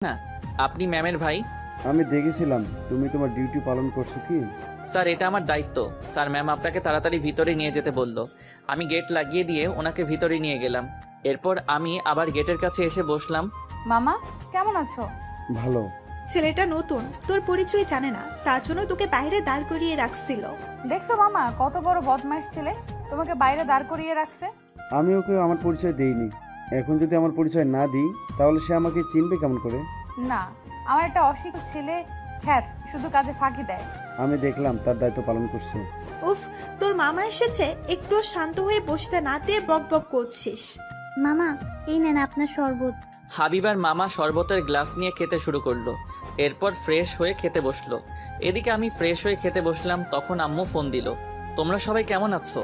না, আপনি ম্যামের ভাই? আমি দেখেছিলাম তুমি তোমার ডিউটি পালন করছো কি। স্যার, এটা আমার দায়িত্ব। স্যার, ম্যাম আপনাকে তাড়াতাড়ি ভিতরে নিয়ে যেতে বলল। আমি গেট লাগিয়ে দিয়ে ওনাকে ভিতরে নিয়ে গেলাম। এরপর আমি আবার গেটের কাছে এসে বসলাম। মামা, কেমন আছো? ভালো। ছেলেটা নতুন, তোর পরিচয় জানে না, তার জন্য তোকে বাইরে দাঁড় করিয়ে রাখছিল। দেখছো মামা, কত বড় বদমাইশ ছেলে, তোমাকে বাইরে দাঁড় করিয়ে রাখছে। আমি ওকে আমার পরিচয় দেইনি, এখন যদি আমার পরিচয় না দিই তাহলে সে আমাকে চিনবে কেমন করে। না, আমার একটা অশিক্ষিত ছেলে খ্যাত শুধু কাজে ফাঁকি দেয়। আমি দেখলাম তার দায়িত্ব পালন করছে। উফ, তোর মামা এসেছে, একটু শান্ত হয়ে বসতে না দিয়ে বক বক করছিস। মামা, এই নেন আপনার শরবত। হাবিবার মামা শরবতের গ্লাস নিয়ে খেতে শুরু করলো। এরপর ফ্রেশ হয়ে খেতে বসলো। এদিকে আমি ফ্রেশ হয়ে খেতে বসলাম, তখন আম্মু ফোন দিল। তোমরা সবাই কেমন আছো?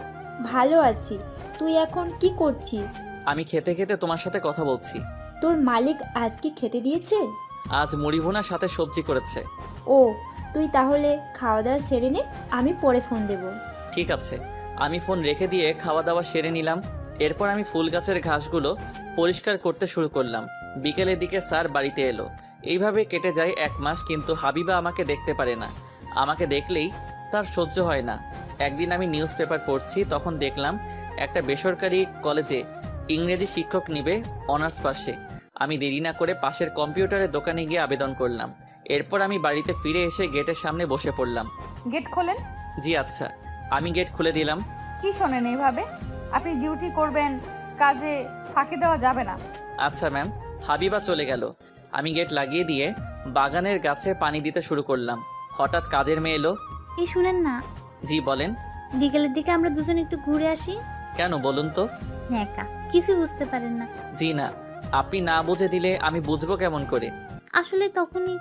ভালো আছি। তুই এখন কি করছিস? আমি খেতে খেতে তোমার সাথে কথা বলছি। তোর মালিক আজকে খেতে দিয়েছে? আজ মুড়ি ভুনার সাথে সবজি করেছে। ও, তুই তাহলে খাওয়া দাওয়া সেরে নে, আমি পরে ফোন দেব। ঠিক আছে। আমি ফোন রেখে দিয়ে খাওয়া দাওয়া সেরে নিলাম। এরপর আমি ফুল গাছের ঘাসগুলো পরিষ্কার করতে শুরু করলাম। বিকেলের দিকে স্যার বাড়িতে এলো। এইভাবে কেটে যায় 1 মাস, কিন্তু হাবিবা আমাকে দেখতে পারে না। আমাকে দেখলেই তার সহ্য হয় না। একদিন আমি নিউজ পেপার পড়ছি, তখন দেখলাম একটা বেসরকারি কলেজে ইংরেজি শিক্ষক নিবে অনার্স পাশে। আমি দেরি না করে পাশের কম্পিউটারের দোকানে গিয়ে আবেদন করলাম। এরপর আমি বাড়িতে ফিরে এসে গেটের সামনে বসে পড়লাম। গেট খোলেন। জি আচ্ছা। আমি গেট খুলে দিলাম। কি শোনেন এইভাবে? আপনি ডিউটি করবেন, কাজে ফাঁকি দেওয়া যাবে না। আচ্ছা ম্যাম। হাবিবা চলে গেল। আমি গেট লাগিয়ে দিয়ে বাগানের গাছে পানি দিতে শুরু করলাম। হঠাৎ কাজের মেয়ে এলো। এই শুনেন না, জি বলেন। বিকেলের দিকে আমরা দুজন একটু ঘুরে আসি। কেন বলুন তো? একা কিছুই বুঝতে পারেন না। জি না, আপনি না বুঝে দিলে আমি বুঝবো কেমন করে? আসলে তখনই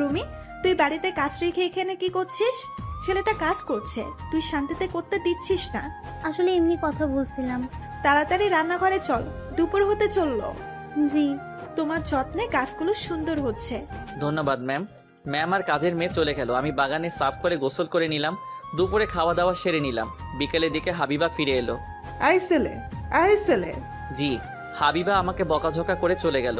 রুমি, তুই বাড়িতে কাজ রেখে এখানে কি করছিস? ছেলেটা কাজ করছে, তুই শান্তিতে করতে দিচ্ছিস না। আসলে এমনি কথা বলছিলাম। তাড়াতাড়ি রান্নাঘরে চল, দুপুর হতে চললো। জি। তোমার যত্নে গাছগুলো সুন্দর হচ্ছে। ধন্যবাদ ম্যাম। ম্যাম আর কাজের মেয়ে চলে গেল। আমি বাগানে সাফ করে গোসল করে নিলাম। দুপুরে খাওয়া দাওয়া সেরে নিলাম। বিকেলের দিকে হাবিবা ফিরে এলো। আই ছেলে। জি। হাবিবা আমাকে বকাঝকা করে চলে গেল।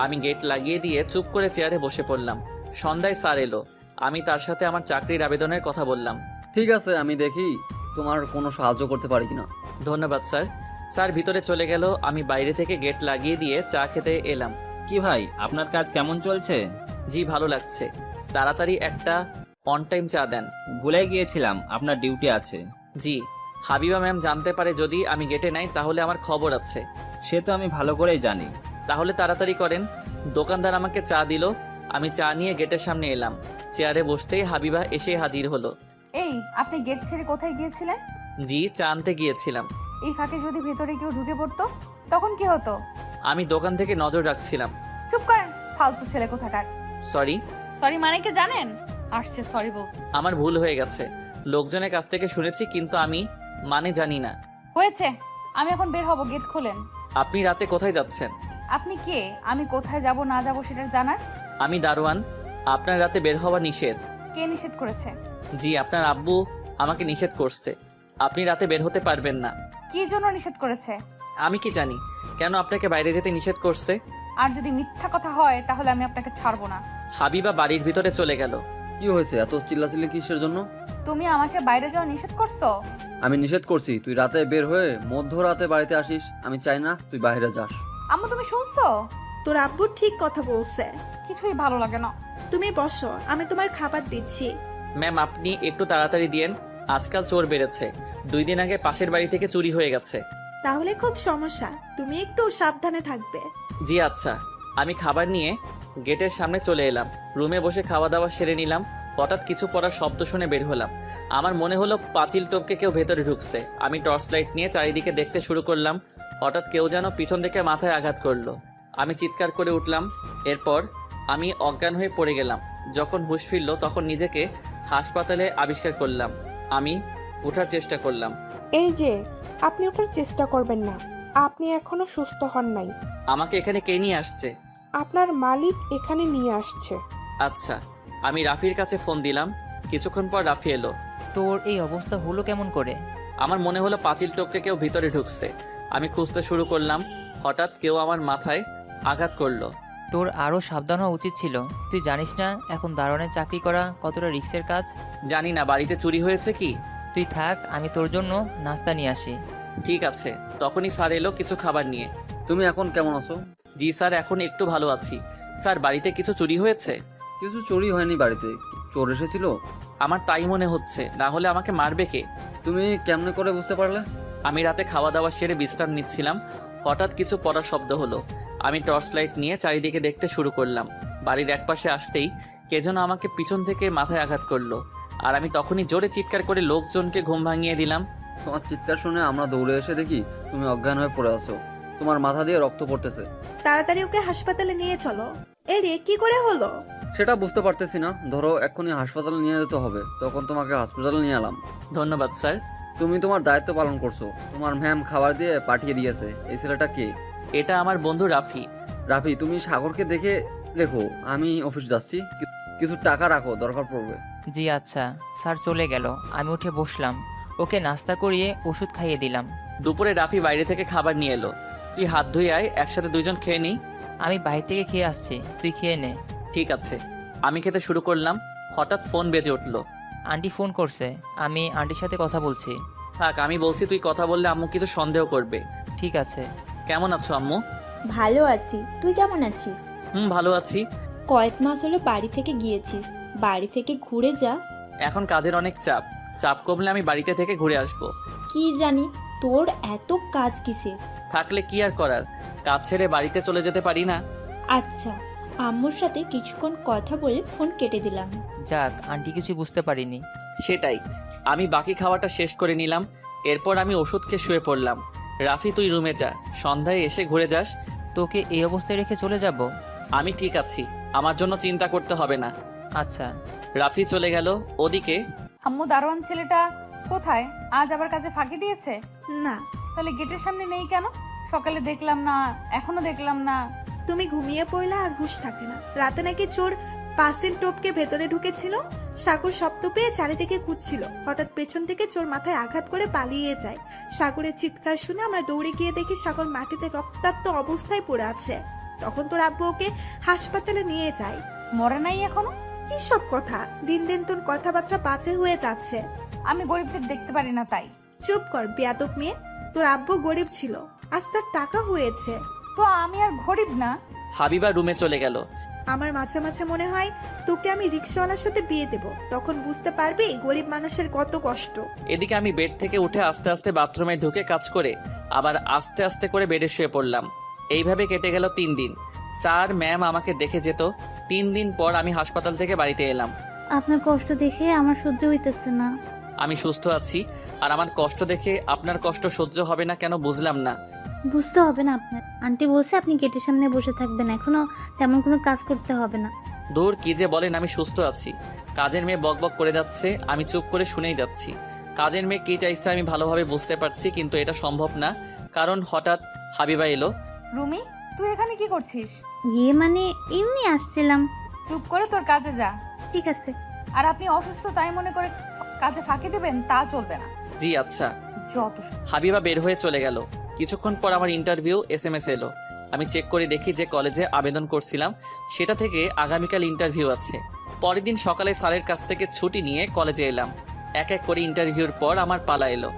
আমি গেট লাগিয়ে দিয়ে চুপ করে চেয়ারে বসে পড়লাম। সন্ধ্যায় স্যার এলো। আমি তার সাথে আমার চাকরির আবেদনের কথা বললাম। ঠিক আছে, আমি দেখি তোমার কোনো সাহায্য করতে পারি কিনা। ধন্যবাদ স্যার। স্যার ভিতরে চলে গেল। আমি বাইরে থেকে গেট লাগিয়ে দিয়ে চা খেতে এলাম। কি ভাই, আপনার কাজ কেমন চলছে? জি ভালো লাগছে। তাড়াতাড়ি একটা অন টাইম চা দেন। ভুলে গিয়েছিলাম আপনার ডিউটি আছে। জি। হাবিবা ম্যাম জানতে পারে যদি আমি গেটে নাই, তাহলে আমার খবর আছে। সে তো আমি ভালো করেই জানি। তাহলে তাড়াতাড়ি করেন। দোকানদার আমাকে চা দিল। আমি চা নিয়ে গেটের সামনে এলাম। চেয়ারে বসতেই হাবিবা এসে হাজির হলো। এই, আপনি গেট ছেড়ে কোথায় গিয়েছিলেন? জি, চা আনতে গিয়েছিলাম। এই ফাঁকে যদি ভেতরে কেউ ঢুকে পড়তো, তখন কি হতো? আমি দোকান থেকে নজর রাখছিলাম। চুপ করেন, ফালতু ছেলে কোথাকার। সরি। সরি মানে কি জানেন? আসছে সরি বল। আমার ভুল হয়ে গেছে। লোকজনের কাছ থেকে শুনেছি, কিন্তু আমি মানে জানি না। হয়েছে, আমি এখন বের হব, গেট খোলেন। আপনি রাতে কোথায় যাচ্ছেন? আপনি কে আমি কোথায় যাব না যাব সেটা জানার? আমি দারোয়ান। আপনার রাতে বের হওয়া নিষেধ। কে নিষেধ করেছে? জি, আপনার আব্বু আমাকে নিষেধ করছে। আপনি রাতে বের হতে পারবেন না। কি জন্য নিষেধ করেছে? আমি কি জানি কেন আপনাকে বাইরে যেতে নিষেধ করছে। আর যদি মিথ্যা কথা হয় তাহলে আমি আপনাকে ছাড়বো না। হাবিবা বাড়ির ভিতরে চলে গেল। কি হয়েছে, এত চিল্লাচিল্লি কিসের জন্য? তুমি আমাকে বাইরে যাওয়া নিষেধ করছো। আমি নিষেধ করছি তুই রাতে বের হয়ে মধ্যরাতে বাড়িতে আসিস। আমি চাই না তুই বাইরে যাস। আম্মু, তুমি শুনছো? তোর আব্বু ঠিক কথা বলছে। কিছুই ভালো লাগে না। তুমি বসো, আমি তোমার খাবার দিচ্ছি। ম্যাম আপনি একটু তাড়াতাড়ি দিয়েন। আজকাল চোর বেড়েছে। 2 দিন আগে পাশের বাড়ি থেকে চুরি হয়ে গেছে। তাহলে খুব সমস্যা, তুমি একটু সাবধানে থাকবে। জি আচ্ছা। আমি খাবার নিয়ে গেটের সামনে চলে এলাম। রুমে বসে খাওয়া দাওয়া সেরে নিলাম। হঠাৎ কিছু পড়ার শব্দ শুনে বের হলাম। আমার মনে হলো পাঁচিল টপকে কেউ ভেতরে ঢুকছে। আমি টর্চ লাইট নিয়ে চারিদিকে দেখতে শুরু করলাম। হঠাৎ কেউ যেন পিছন থেকে মাথায় আঘাত করলো। আমি চিৎকার করে উঠলাম। এরপর আমি অজ্ঞান হয়ে পড়ে গেলাম। যখন হুঁশ ফিরল তখন নিজেকে হাসপাতালে আবিষ্কার করলাম। আমি ওঠার চেষ্টা করলাম। এই যে, আপনি ওঠার চেষ্টা করবেন না, আপনি এখনো সুস্থ হন নাই। আমাকে এখানে কে নিয়ে আসছে? আপনার মালিক এখানে নিয়ে আসছে। আচ্ছা। আমি রাফির কাছে ফোন দিলাম। কিছুক্ষণ পর রাফি এলো। তোর এই অবস্থা হলো কেমন করে? আমার মনে হলো পাঁচিল টপকে কেউ ভিতরে ঢুকছে। আমি খুঁজতে শুরু করলাম। হঠাৎ কেউ আমার মাথায় আঘাত করলো। তোর আরও সাবধান হওয়া উচিত ছিল। তুই জানিস না এখন দারোয়ানের চাকরি করা কতটা রিস্কের কাজ? জানি না বাড়িতে চুরি হয়েছে কি। তুই থাক, আমি তোর জন্য নাস্তা নিয়ে আসি। ঠিক আছে। তখনই স্যার এলো কিছু খাবার নিয়ে। তুমি এখন কেমন আছো? জি স্যার, এখন একটু ভালো আছি। স্যার বাড়িতে কিছু চুরি হয়েছে? কিছু চুরি হয়নি বাড়িতে। চোর এসেছিল? আমার তাই মনে হচ্ছে, না হলে আমাকে মারবে কে? তুমি কেমনে করে বুঝতে পারলে? আমি রাতে খাওয়া দাওয়া সেরে বিশ্রাম নিচ্ছিলাম, হঠাৎ কিছু পড়ার শব্দ হলো। আমি টর্চ লাইট নিয়ে চারিদিকে দেখতে শুরু করলাম। বাড়ির একপাশে আসতেই কে যেন আমাকে পিছন থেকে মাথায় আঘাত করলো, আর আমি তখনই জোরে চিৎকার করে লোকজনকে ঘুম ভাঙিয়ে দিলাম। তোমার চিৎকার শুনে আমরা দৌড়ে এসে দেখি তুমি অজ্ঞান হয়ে পড়ে আছো, তোমার মাথা দিয়ে রক্ত পড়তেছে। তাড়াতাড়ি ওকে হাসপাতালে নিয়ে চলো। এ রে, কি করে হলো? সেটা বুঝতে পারতেছি না, ধরো এক্ষুনি হাসপাতালে নিয়ে যেতে হবে, তখন তোমাকে হাসপাতালে নিয়ে এলাম। ধন্যবাদ স্যার। তুমি তোমার দায়িত্ব পালন করছো। তোমার ম্যাম খাবার দিয়ে পাঠিয়ে দিয়েছে। এই ছেলেটা কে? এটা আমার বন্ধু রাফি। রাফি, তুমি সাগরকে দেখে রেখো, আমি অফিস যাচ্ছি। কিছু টাকা রাখো, দরকার পড়বে। জি আচ্ছা। স্যার চলে গেল, আমি উঠে বসলাম, ওকে নাস্তা করিয়ে ওষুধ খাইয়ে দিলাম। দুপুরে রাফি বাইরে থেকে খাবার নিয়ে এলো। তুই হাত ধুয়ে আয়, একসাথে দুইজন খেয়ে নিই। আমি বাইরে থেকে খেয়ে আসছি, তুই খেয়ে নে। ঠিক আছে। আমি খেতে শুরু করলাম, হঠাৎ ফোন বেজে উঠলো। আন্টি ফোন করছে, আমি আন্টির সাথে কথা বলছি। থাক, আমি বলছি তুই কথা বললে আম্মু কিছু সন্দেহ করবে। ঠিক আছে। কেমন আছো আম্মু? ভালো আছি, তুই কেমন আছিস? ভালো আছি। কয়েক মাস হলো বাড়ি থেকে গিয়েছিস, বাড়ি থেকে ঘুরে যা। এখন কাজের অনেক চাপ, চাপ কমলে আমি বাড়িতে থেকে ঘুরে আসব। কি জানি তোর এত কাজ কিসের? থাকলে কি আর করার, কাজ ছেড়ে বাড়িতে চলে যেতে পারি না। আচ্ছা, আম্মুর সাথে কিছুক্ষণ কথা বলে ফোন কেটে দিলাম। যাক, আন্টি কিছু বুঝতে পারিনি। সেটাই। আমি বাকি খাওয়াটা শেষ করে নিলাম, এরপর আমি ওষুধ খেয়ে শুয়ে পড়লাম। রাফি তুই রুমে যা, সন্ধ্যায় এসে ঘুরে যাস। তোকে এই অবস্থায় রেখে চলে যাব? আমি ঠিক আছি, আমার জন্য চিন্তা করতে হবে না। আচ্ছা। রাফি চলে গেল। ওদিকে আম্মু, দারোয়ান ছেলেটা কোথায়? আজ আবার কাজে ফাঁকি দিয়েছে? না। তাহলে গেটের সামনে নেই কেন? সকালে দেখলাম না, এখনো দেখলাম না। তুমি ঘুমিয়ে পড়লে আর হুঁশ থাকে না। রাতে নাকি চোর পাশের টোপকে ভেতরে ঢুকেছিল। সাগর শব্দ পেয়ে চারিদিকে খুঁজছিল, হঠাৎ পেছন থেকে চোর মাথায় আঘাত করে পালিয়ে যায়। সাগরের চিৎকার শুনে আমরা দৌড়ে গিয়ে দেখি সাগর মাটিতে রক্তাক্ত অবস্থায় পড়ে আছে। তখন তোর আব্বু ওকে হাসপাতালে নিয়ে যায়। মরে নাই এখনো? কি সব কথা? দিন দিন তোর কথাবার্তা বাজে হয়ে যাচ্ছে। আমি গরিবদের দেখতে পারি না তাই। চুপ কর বেয়াদব মেয়ে। তোর আব্বু গরিব ছিল, আজ তার টাকা হয়েছে। তো আমি আর গরিব না? হাবিবা রুমে চলে গেল। আমার মাঝে মাঝে মনে হয় তোকে আমি রিক্সাওয়ালার সাথে বিয়ে দেব, তখন বুঝতে পারবি গরিব মানুষের কত কষ্ট। এদিকে আমি বেড থেকে উঠে আস্তে আস্তে বাথরুমে ঢুকে কাজ করে আবার আস্তে আস্তে করে বেডে শুয়ে পড়লাম। এইভাবে কেটে গেল 3 দিন। স্যার ম্যাম আমাকে দেখে যেত। 3 দিন পর আমি হাসপাতাল থেকে বাড়িতে এলাম। আপনার কষ্ট দেখে আমার সহ্য হইতেছে না। আমি সুস্থ আছি, আর আমার কষ্ট দেখে আপনার কষ্ট সহ্য হবে না কেন বুঝলাম না। বুঝতে হবে না আপনার। আন্টি বলছে আপনি গেটের সামনে বসে থাকবেন, এখনো তেমন কোনো কাজ করতে হবে না। দূর, কি যে বলেন, আমি সুস্থ আছি। কাজের মেয়ে বকবক করে যাচ্ছে, আমি চুপ করে শুনেই যাচ্ছি। কাজের মেয়ে কি চাইছে আমি ভালোভাবে বুঝতে পারছি, কিন্তু এটা সম্ভব না, কারণ হঠাৎ হাবিবা এলো। রুমি, তুই এখানে কি করছিস? মানে এমনি আসছিলাম। চুপ করে তোর কাজে যা। ঠিক আছে। আর আপনি অসুস্থ তাই মনে করে কাজে ফাঁকি দেবেন তা চলবে না। জি আচ্ছা। যত হাবিবা বের হয়ে চলে গেল। কিছুক্ষণ পর আমার ইন্টারভিউ SMS এলো। আমি চেক করে দেখি যে কলেজে আবেদন করছিলাম সেটা থেকে আগামীকাল ইন্টারভিউ আছে। পরের দিন সকালে স্যারের কাছ থেকে ছুটি নিয়ে কলেজে এলাম। এক এক করে ইন্টারভিউর পর আমার পালা এলো।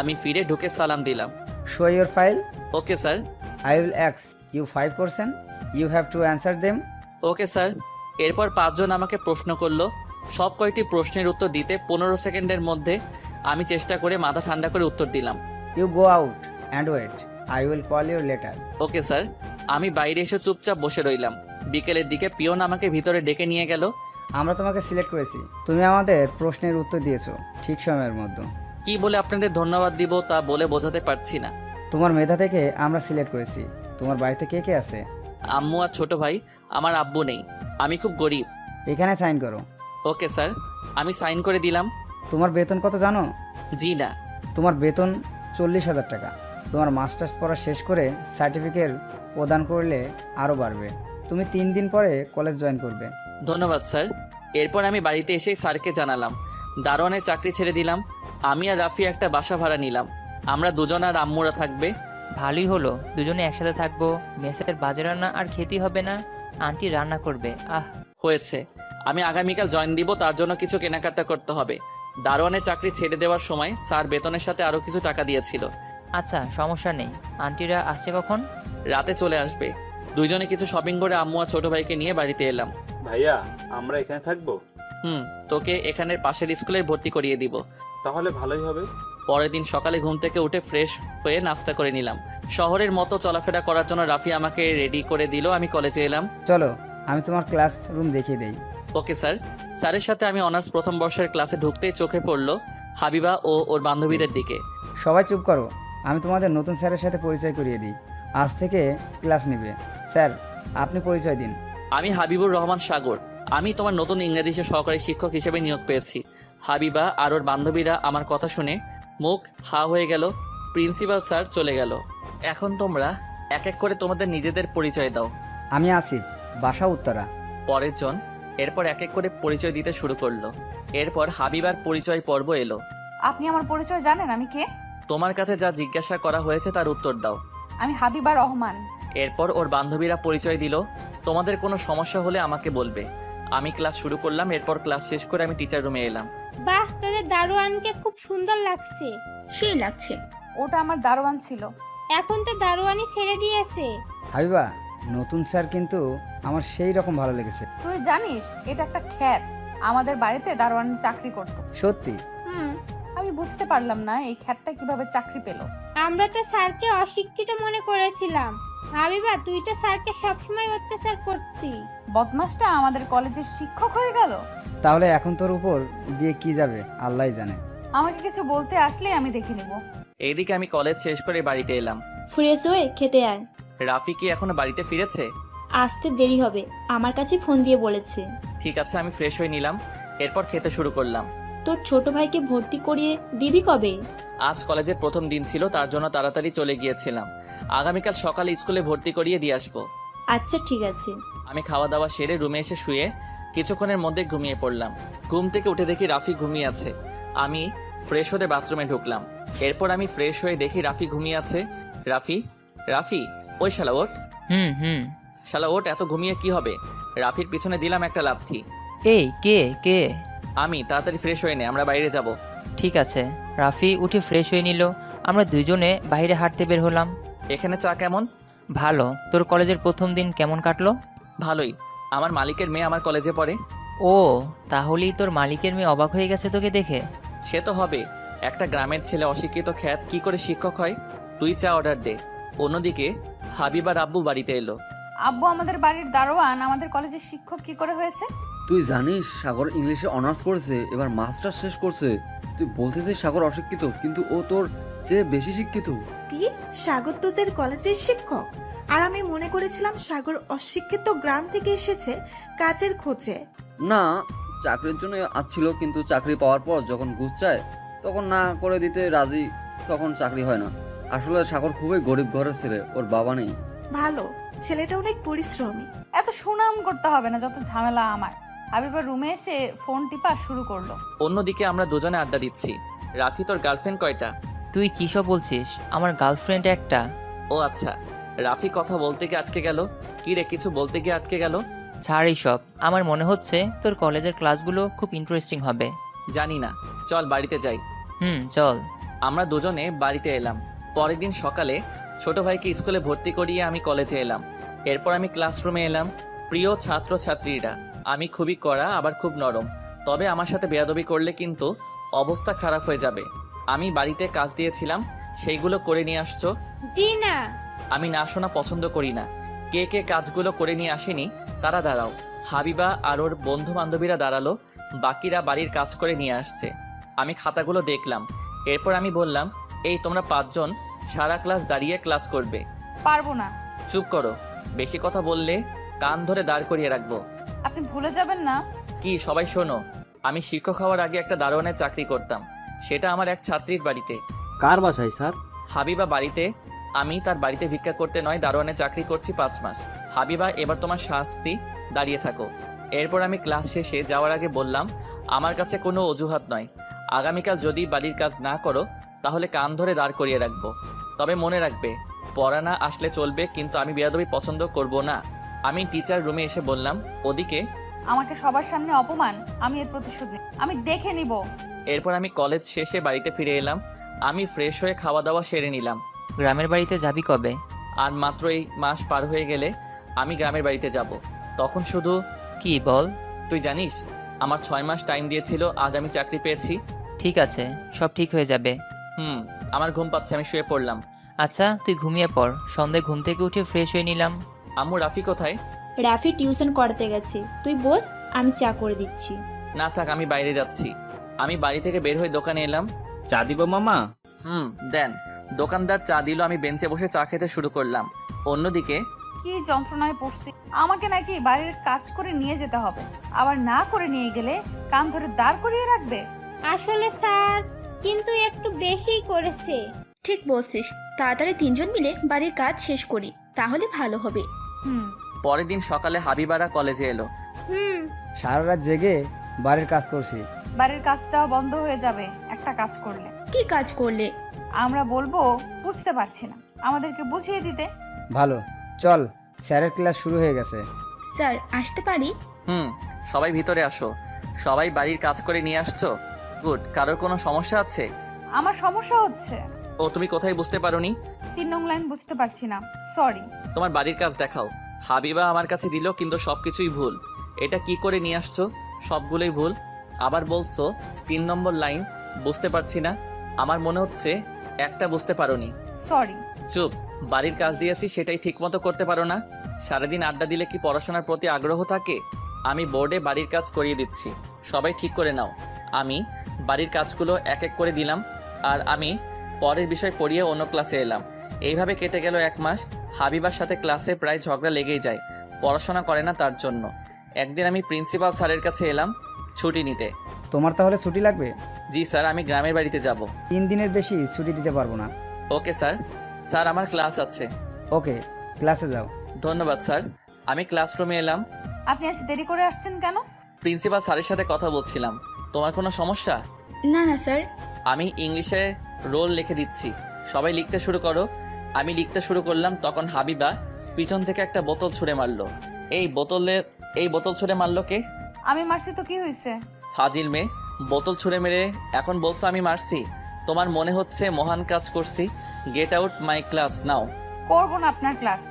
আমি ফিরে ঢুকে সালাম দিলাম। Show your file. Okay sir. I will ask you 5 questions. You have to answer them. Okay sir. এরপর 5 জন আমাকে প্রশ্ন করলো। সব কয়টি প্রশ্নের উত্তর দিতে 15 সেকেন্ডের মধ্যে আমি চেষ্টা করে মাথা ঠান্ডা করে উত্তর দিলাম। You go out and wait. I will call you later. Okay sir. আমি বাইরে এসে চুপচাপ বসে রইলাম। বিকেলের দিকে পিয়ন আমাকে ভিতরে ডেকে নিয়ে গেল। আমরা তোমাকে সিলেক্ট করেছি। তুমি আমাদের প্রশ্নের উত্তর দিয়েছো ঠিক সময়ের মধ্যে। কি বলে আপনাদের ধন্যবাদ দিব তা বলে বোঝাতে পারছি না। তোমার মেধা থেকে আমরা সিলেক্ট করেছি। তোমার বাড়িতে কে কে আছে? আম্মু আর ছোট ভাই। আমার আব্বু নেই, আমি খুব গরিব। এখানে সাইন করো। Okay sir. আমি সাইন করে দিলাম। তোমার বেতন কত জানো? জি না। তোমার বেতন 40,000 টাকা। তোমার মাস্টার্স পড়া শেষ করে সার্টিফিকেট প্রদান করলে আরও বাড়বে। তুমি 3 দিন পরে কলেজ জয়েন করবে। ধন্যবাদ স্যার। এরপর আমি বাড়িতে এসেই স্যারকে জানালাম দারোয়ানের চাকরি ছেড়ে দিলাম। আমি আর রাফি একটা বাসা ভাড়া নিলাম। আমরা দুজন আর আম্মুরা থাকবে। ভালোই হলো, দুজনে একসাথে থাকবো, মেসের বাজে রান্না আর খেতেই হবে না। আন্টি রান্না করবে। হয়েছে, আমি আগামীকাল জয়েন দিব, তার জন্য কিছু কেনাকাটা করতে হবে। দারোয়ানের চাকরি ছেড়ে দেওয়ার সময় স্যার বেতনের সাথে আরও কিছু টাকা দিয়েছিল। আচ্ছা, সমস্যা নেই। আন্টিরা আসছে কখন? রাতে চলে আসবে। দুইজনে কিছু শপিং করে আম্মু আর ছোট ভাইকে নিয়ে বাড়িতে এলাম। ভাইয়া, আমরা এখানে থাকবো? তোকে এখানের পাশের স্কুলে ভর্তি করিয়ে দিব। তাহলে ভালোই হবে। পরের দিন সকালে ঘুম থেকে উঠে ফ্রেশ হয়ে নাস্তা করে নিলাম। শহরের মতো চলাফেরা করার জন্য রাফি আমাকে রেডি করে দিল। আমি কলেজে এলাম। চলো আমি তোমার ক্লাসরুম দেখিয়ে দেই। Okay sir. স্যারের সাথে আমি অনার্স প্রথম বর্ষের ক্লাসে ঢুকতেই চোখে পড়ল হাবিবা ও ওর বান্ধবীদের দিকে। সবাই চুপ করো, আমি তোমাদের নতুন স্যারের সাথে পরিচয় করিয়ে দিই। আজ থেকে ক্লাস নেবে। স্যার, আপনি পরিচয় দিন। আমি হাবিবুর রহমান সাগর। আমি তোমার নতুন ইংরেজি সহকারী শিক্ষক হিসেবে নিয়োগ পেয়েছি। হাবিবা আর ওর বান্ধবীরা আমার কথা শুনে মুখ হা হয়ে গেল। প্রিন্সিপাল স্যার চলে গেল। এখন তোমরা এক এক করে তোমাদের নিজেদের পরিচয় দাও। আমি আসিফ, বাসা উত্তরা। পরের জন এরপর এক এক করে পরিচয় দিতে শুরু করলো। এরপর হাবিবার পরিচয় পর্ব এলো। আপনি আমার পরিচয় জানেন আমি কে? তোমার কাছে যা জিজ্ঞাসা করা হয়েছে তার উত্তর দাও। আমি হাবিবা রহমান। এরপর ওর বান্ধবীরা পরিচয় দিল। তোমাদের কোনো সমস্যা হলে আমাকে বলবে। আমি ক্লাস শুরু করলাম। এরপর ক্লাস শেষ করে আমি টিচার রুমে এলাম। বাহ, তোদের দারোয়ানকে খুব সুন্দর লাগছে। সেই লাগছে, ওটা আমার দারোয়ান ছিল। এখন তো দারোয়ানি ছেড়ে দিয়েছে। হাবিবা, নতুন স্যার কিন্তু আমার সেই রকম ভালো লেগেছে। তুই জানিস এটা একটা খ্যাত, আমাদের বাড়িতে দারোয়ানের চাকরি করতো। সত্যি? আমি বুঝতে পারলাম না এই খ্যাতটা কিভাবে চাকরি পেল। আমরা তো স্যারকে অশিক্ষিত মনে করেছিলাম। হাবিবা, তুই তো স্যারকে সবসময় অত্যাচার করতি। বদমাসটা আমাদের কলেজের শিক্ষক হয়ে গেল। তাহলে এখন তোর উপর দিয়ে কি যাবে আল্লাহই জানে। আমাকে কিছু বলতে আসলে আমি দেখে নিব। এইদিকে আমি কলেজ শেষ করে বাড়িতে এলাম। ফ্রেশ হয়ে খেতে আয়। রাফি কি এখনো বাড়িতে ফিরেছে? আসতে দেরি হবে, আমার কাছে ফোন দিয়ে বলেছে। ঠিক আছে, আমি ফ্রেশ হয়ে নিলাম। এরপর খেতে শুরু করলাম। তোর ছোট ভাইকে ভর্তি করিয়ে দিবি কবে? আজ কলেজের প্রথম দিন ছিল, তার জন্য তাড়াতাড়ি চলে গিয়েছিলাম। আগামীকাল সকালে স্কুলে ভর্তি করিয়ে দিয়ে আসবো। আচ্ছা ঠিক আছে। আমি খাওয়া দাওয়া সেরে রুমে এসে শুয়ে কিছুক্ষণের মধ্যে ঘুমিয়ে পড়লাম। ঘুম থেকে উঠে দেখি রাফি ঘুমিয়ে আছে। আমি ফ্রেশ হতে বাথরুমে ঢুকলাম। এরপর আমি ফ্রেশ হয়ে দেখি রাফি ঘুমিয়ে আছে। রাফি, রাফি, ওই শালা ওঠ। শালা ওঠ, এত ঘুমিয়ে কি হবে? রাফির পিছনে দিলাম একটা লাথি। এই কে কে? আমি। তাড়াতাড়ি ফ্রেশ হয়ে নে, আমরা বাইরে যাব। ঠিক আছে। রাফি উঠে ফ্রেশ হয়ে নিল। আমরা দুইজনে বাইরে হাঁটতে বের হলাম। এখানে চা কেমন? ভালো। তোর কলেজের প্রথম দিন কেমন কাটলো? ভালোই। আমার মালিকের মেয়ে আমার কলেজে পড়ে। ও, তাহলেই তোর মালিকের মেয়ে অবাক হয়ে গেছে তোকে দেখে। সে তো হবে, একটা গ্রামের ছেলে অশিক্ষিত খ্যাত কি করে শিক্ষক হয়? তুই চা অর্ডার দে। অন্যদিকে হাবিবার আব্বু বাড়িতে এলো। আব্বু আমাদের বাড়ির দারোয়ান আমাদের কলেজের শিক্ষক কি করে হয়েছে? তুই জানিস সাগর ইংলিশে অনার্স করেছে, এবার মাস্টার শেষ করছে। তুই বলতেছিস সাগর অশিক্ষিত, কিন্তু ও তোর চেয়ে বেশি শিক্ষিত। কি? সাগর তোদের কলেজের শিক্ষক? আর আমি মনে করেছিলাম সাগর অশিক্ষিত গ্রাম থেকে এসেছে কাজের খোঁজে। না, চাকরির জন্য আসছিল, কিন্তু চাকরি পাওয়ার পর যখন ঘুষ চায় তখন না করে দিতে রাজি, তখন চাকরি হয় না। আসলে সাগর খুবই গরিব ঘরের ছেলে, ওর বাবা নেই। ভালো, ছেলেটা অনেক পরিশ্রমী। এত সুনাম করতে হবে না, যত ঝামেলা আমার। হাবিবার রুমে এসে ফোন টিপা শুরু করলো। অন্যদিকে আমরা দুজনে আড্ডা দিচ্ছি। রাফি, তোর গার্লফ্রেন্ড কয়টা? তুই কি সব বলছিস? আমার গার্লফ্রেন্ড একটা। ও আচ্ছা। রাফি কথা বলতে গিয়ে আটকে গেল। কি রে, কিছু বলতে গিয়ে আটকে গেল? ছাড় এইসব। আমার মনে হচ্ছে তোর কলেজের ক্লাসগুলো খুব ইন্টারেস্টিং হবে। জানি না, চল বাড়িতে যাই। চল। আমরা দুজনে বাড়িতে এলাম। পরের দিন সকালে ছোট ভাইকে স্কুলে ভর্তি করিয়ে আমি কলেজে এলাম। এরপর আমি ক্লাসরুমে এলাম। প্রিয় ছাত্র ছাত্রীরা, আমি খুবই কড়া, আবার খুব নরম। তবে আমার সাথে বেয়াদবি করলে কিন্তু অবস্থা খারাপ হয়ে যাবে। আমি বাড়িতে কাজ দিয়েছিলাম, সেইগুলো করে নিয়ে আসছো? জি না। আমি না শোনা পছন্দ করি না। কে কে কাজগুলো করে নিয়ে আসেনি তারা দাঁড়াও। হাবিবা আর ওর বন্ধু বান্ধবীরা দাঁড়ালো, বাকিরা বাড়ির কাজ করে নিয়ে আসছে। আমি খাতাগুলো দেখলাম। এরপর আমি বললাম, এই তোমরা 5 জন সারা ক্লাস দাঁড়িয়ে ক্লাস করবে। পারবো না। চুপ করো, বেশি কথা বললে কান ধরে দাঁড় করিয়ে রাখবো। আপনি ভুলে যাবেন না। কি সবাই শোনো, আমি শিক্ষক হওয়ার আগে একটা দারোয়ানের চাকরি করতাম, সেটা আমার এক ছাত্রীর বাড়িতে। কার বাসায় স্যার? হাবিবা বাড়িতে। আমি তার বাড়িতে ভিক্ষা করতে নয়, দারোয়ানের চাকরি করছি 5 মাস। হাবিবা, এবার তোমার শাস্তি, দাঁড়িয়ে থাকো। এরপর আমি ক্লাস শেষে যাওয়ার আগে বললাম, আমার কাছে কোনো অজুহাত নয়। আগামীকাল যদি বাড়ির কাজ না করো তাহলে কান ধরে দাঁড় করিয়ে রাখবো। তবে মনে রাখবে, পড়া না আসলে চলবে, কিন্তু আমি বেয়াদবি পছন্দ করব না। আমি টিচার রুমে এসে বললাম, ওদিকে। আমাকে সবার সামনে অপমান, আমি এর প্রতিশোধ নিই, আমি দেখে নিব। এরপর আমি কলেজ শেষে বাড়িতে ফিরে এলাম। আমি ফ্রেশ হয়ে খাওয়া দাওয়া সেরে নিলাম। গ্রামের বাড়িতে যাবি কবে? আর মাত্র এই মাস পার হয়ে গেলে আমি গ্রামের বাড়িতে যাব। তখন শুধু কি বল? তুই জানিস আমার 6 মাস টাইম দিয়েছিল, আজ আমি চাকরি পেয়েছি। ঠিক আছে, সব ঠিক হয়ে যাবে। আমার ঘুম পাচ্ছে, আমি শুয়ে পড়লাম। আচ্ছা তুই ঘুমিয়ে পড়, সন্ধ্যায় ঘুম থেকে উঠে ফ্রেশ হয়ে নিলাম। আম্মু রাফি কোথায়? রাফি টিউশন করতে গেছে, তুই বস, আমি চা করে দিচ্ছি। না থাক, আমি বাইরে যাচ্ছি। আমি বাড়ি থেকে বের হয়ে দোকানে এলাম। চা দিব মামা? দেন। দোকানদার চা দিল, আমি বেঞ্চে বসে চা খেতে শুরু করলাম। অন্যদিকে কি যন্ত্রণায় পড়ছি। আমাকে নাকি বাড়ির কাজ করে নিয়ে যেতে হবে, আবার না করে নিয়ে গেলে কান ধরে দাঁড় করিয়ে রাখবে। আসলে স্যার কিন্তু একটু বেশিই করেছে। ঠিক বলছিস, তাড়াতাড়ি তিনজন মিলে বাড়ির কাজ শেষ করি, তাহলে ভালো হবে। পরের দিন সকালে হাবিবারা কলেজে এলো। সারা রাত জেগে বাড়ির কাজ করছি। বাড়ির কাজটা বন্ধ হয়ে যাবে একটা কাজ করলে। কি কাজ করলে? আমরা বলবো বুঝতে পারছি না, আমাদেরকে বুঝিয়ে দিতে। ভালো, চল, স্যারের ক্লাস শুরু হয়ে গেছে। স্যার আসতে পারি? সবাই ভিতরে আসো। সবাই বাড়ির কাজ করে নিয়ে আসছো? গুড। কারোর কোনো সমস্যা আছে? আমার সমস্যা হচ্ছে। ও, তুমি কোথায় বুঝতে পারোনি? 3 নং লাইন বুঝতে পারছি না, সরি। তোমার বাড়ির কাজ দেখাও। হাবিবা আমার কাছে দিল, কিন্তু সবকিছুই ভুল। এটা কি করে নিয়ে আসছো? সবগুলোই ভুল। আবার বলছো 3 নম্বর লাইন বুঝতে পারছি না। আমার মনে হচ্ছে একটা বুঝতে পারোনি। সরি। চুপ। বাড়ির কাজ দিয়েছি সেটাই ঠিকমতো করতে পারো না। সারাদিন আড্ডা দিলে কি পড়াশোনার প্রতি আগ্রহ থাকে? আমি বোর্ডে বাড়ির কাজ করিয়ে দিচ্ছি, সবাই ঠিক করে নাও। আমি বাড়ির কাজগুলো এক এক করে দিলাম, আর আমি পরের বিষয় পড়িয়ে অন্য ক্লাসে এলাম। এইভাবে কেটে গেল 1 মাস। হাবিবার সাথে ক্লাসে প্রায় ঝগড়া লেগেই যায়, পড়াশোনা করে না তার জন্য। একদিন আমি প্রিন্সিপাল স্যারের কাছে এলাম ছুটি নিতে। তোমার তাহলে ছুটি লাগবে? জি স্যার, আমি গ্রামের বাড়িতে যাব। 3 দিনের বেশি ছুটি দিতে পারবো না। Okay sir. স্যার আমার ক্লাস আছে। ওকে, ক্লাসে যাও। ধন্যবাদ স্যার। আমি ক্লাসরুমে এলাম। আপনি আজ দেরি করে আসছেন কেন? প্রিন্সিপাল স্যারের সাথে কথা বলছিলাম। তোমার কোনো সমস্যা? না না স্যার। আমি ইংলিশে রোল লিখে দিচ্ছি, সবাই লিখতে শুরু করো। আমি লিখতে শুরু করলাম, তখন হাবিবা পিছন থেকে একটা বোতল ছুঁড়ে মারলো। এই বোতল ছুঁড়ে মারলো কে? আমি মারছি তো কি হয়েছে? ফাজিল মেয়ে, বোতল ছুঁড়ে মেরে এখন বলছো আমি মারছি? তোমার মনে হচ্ছে মহান কাজ করছি? গেট আউট মাই ক্লাস নাও। করবো না আপনার ক্লাস।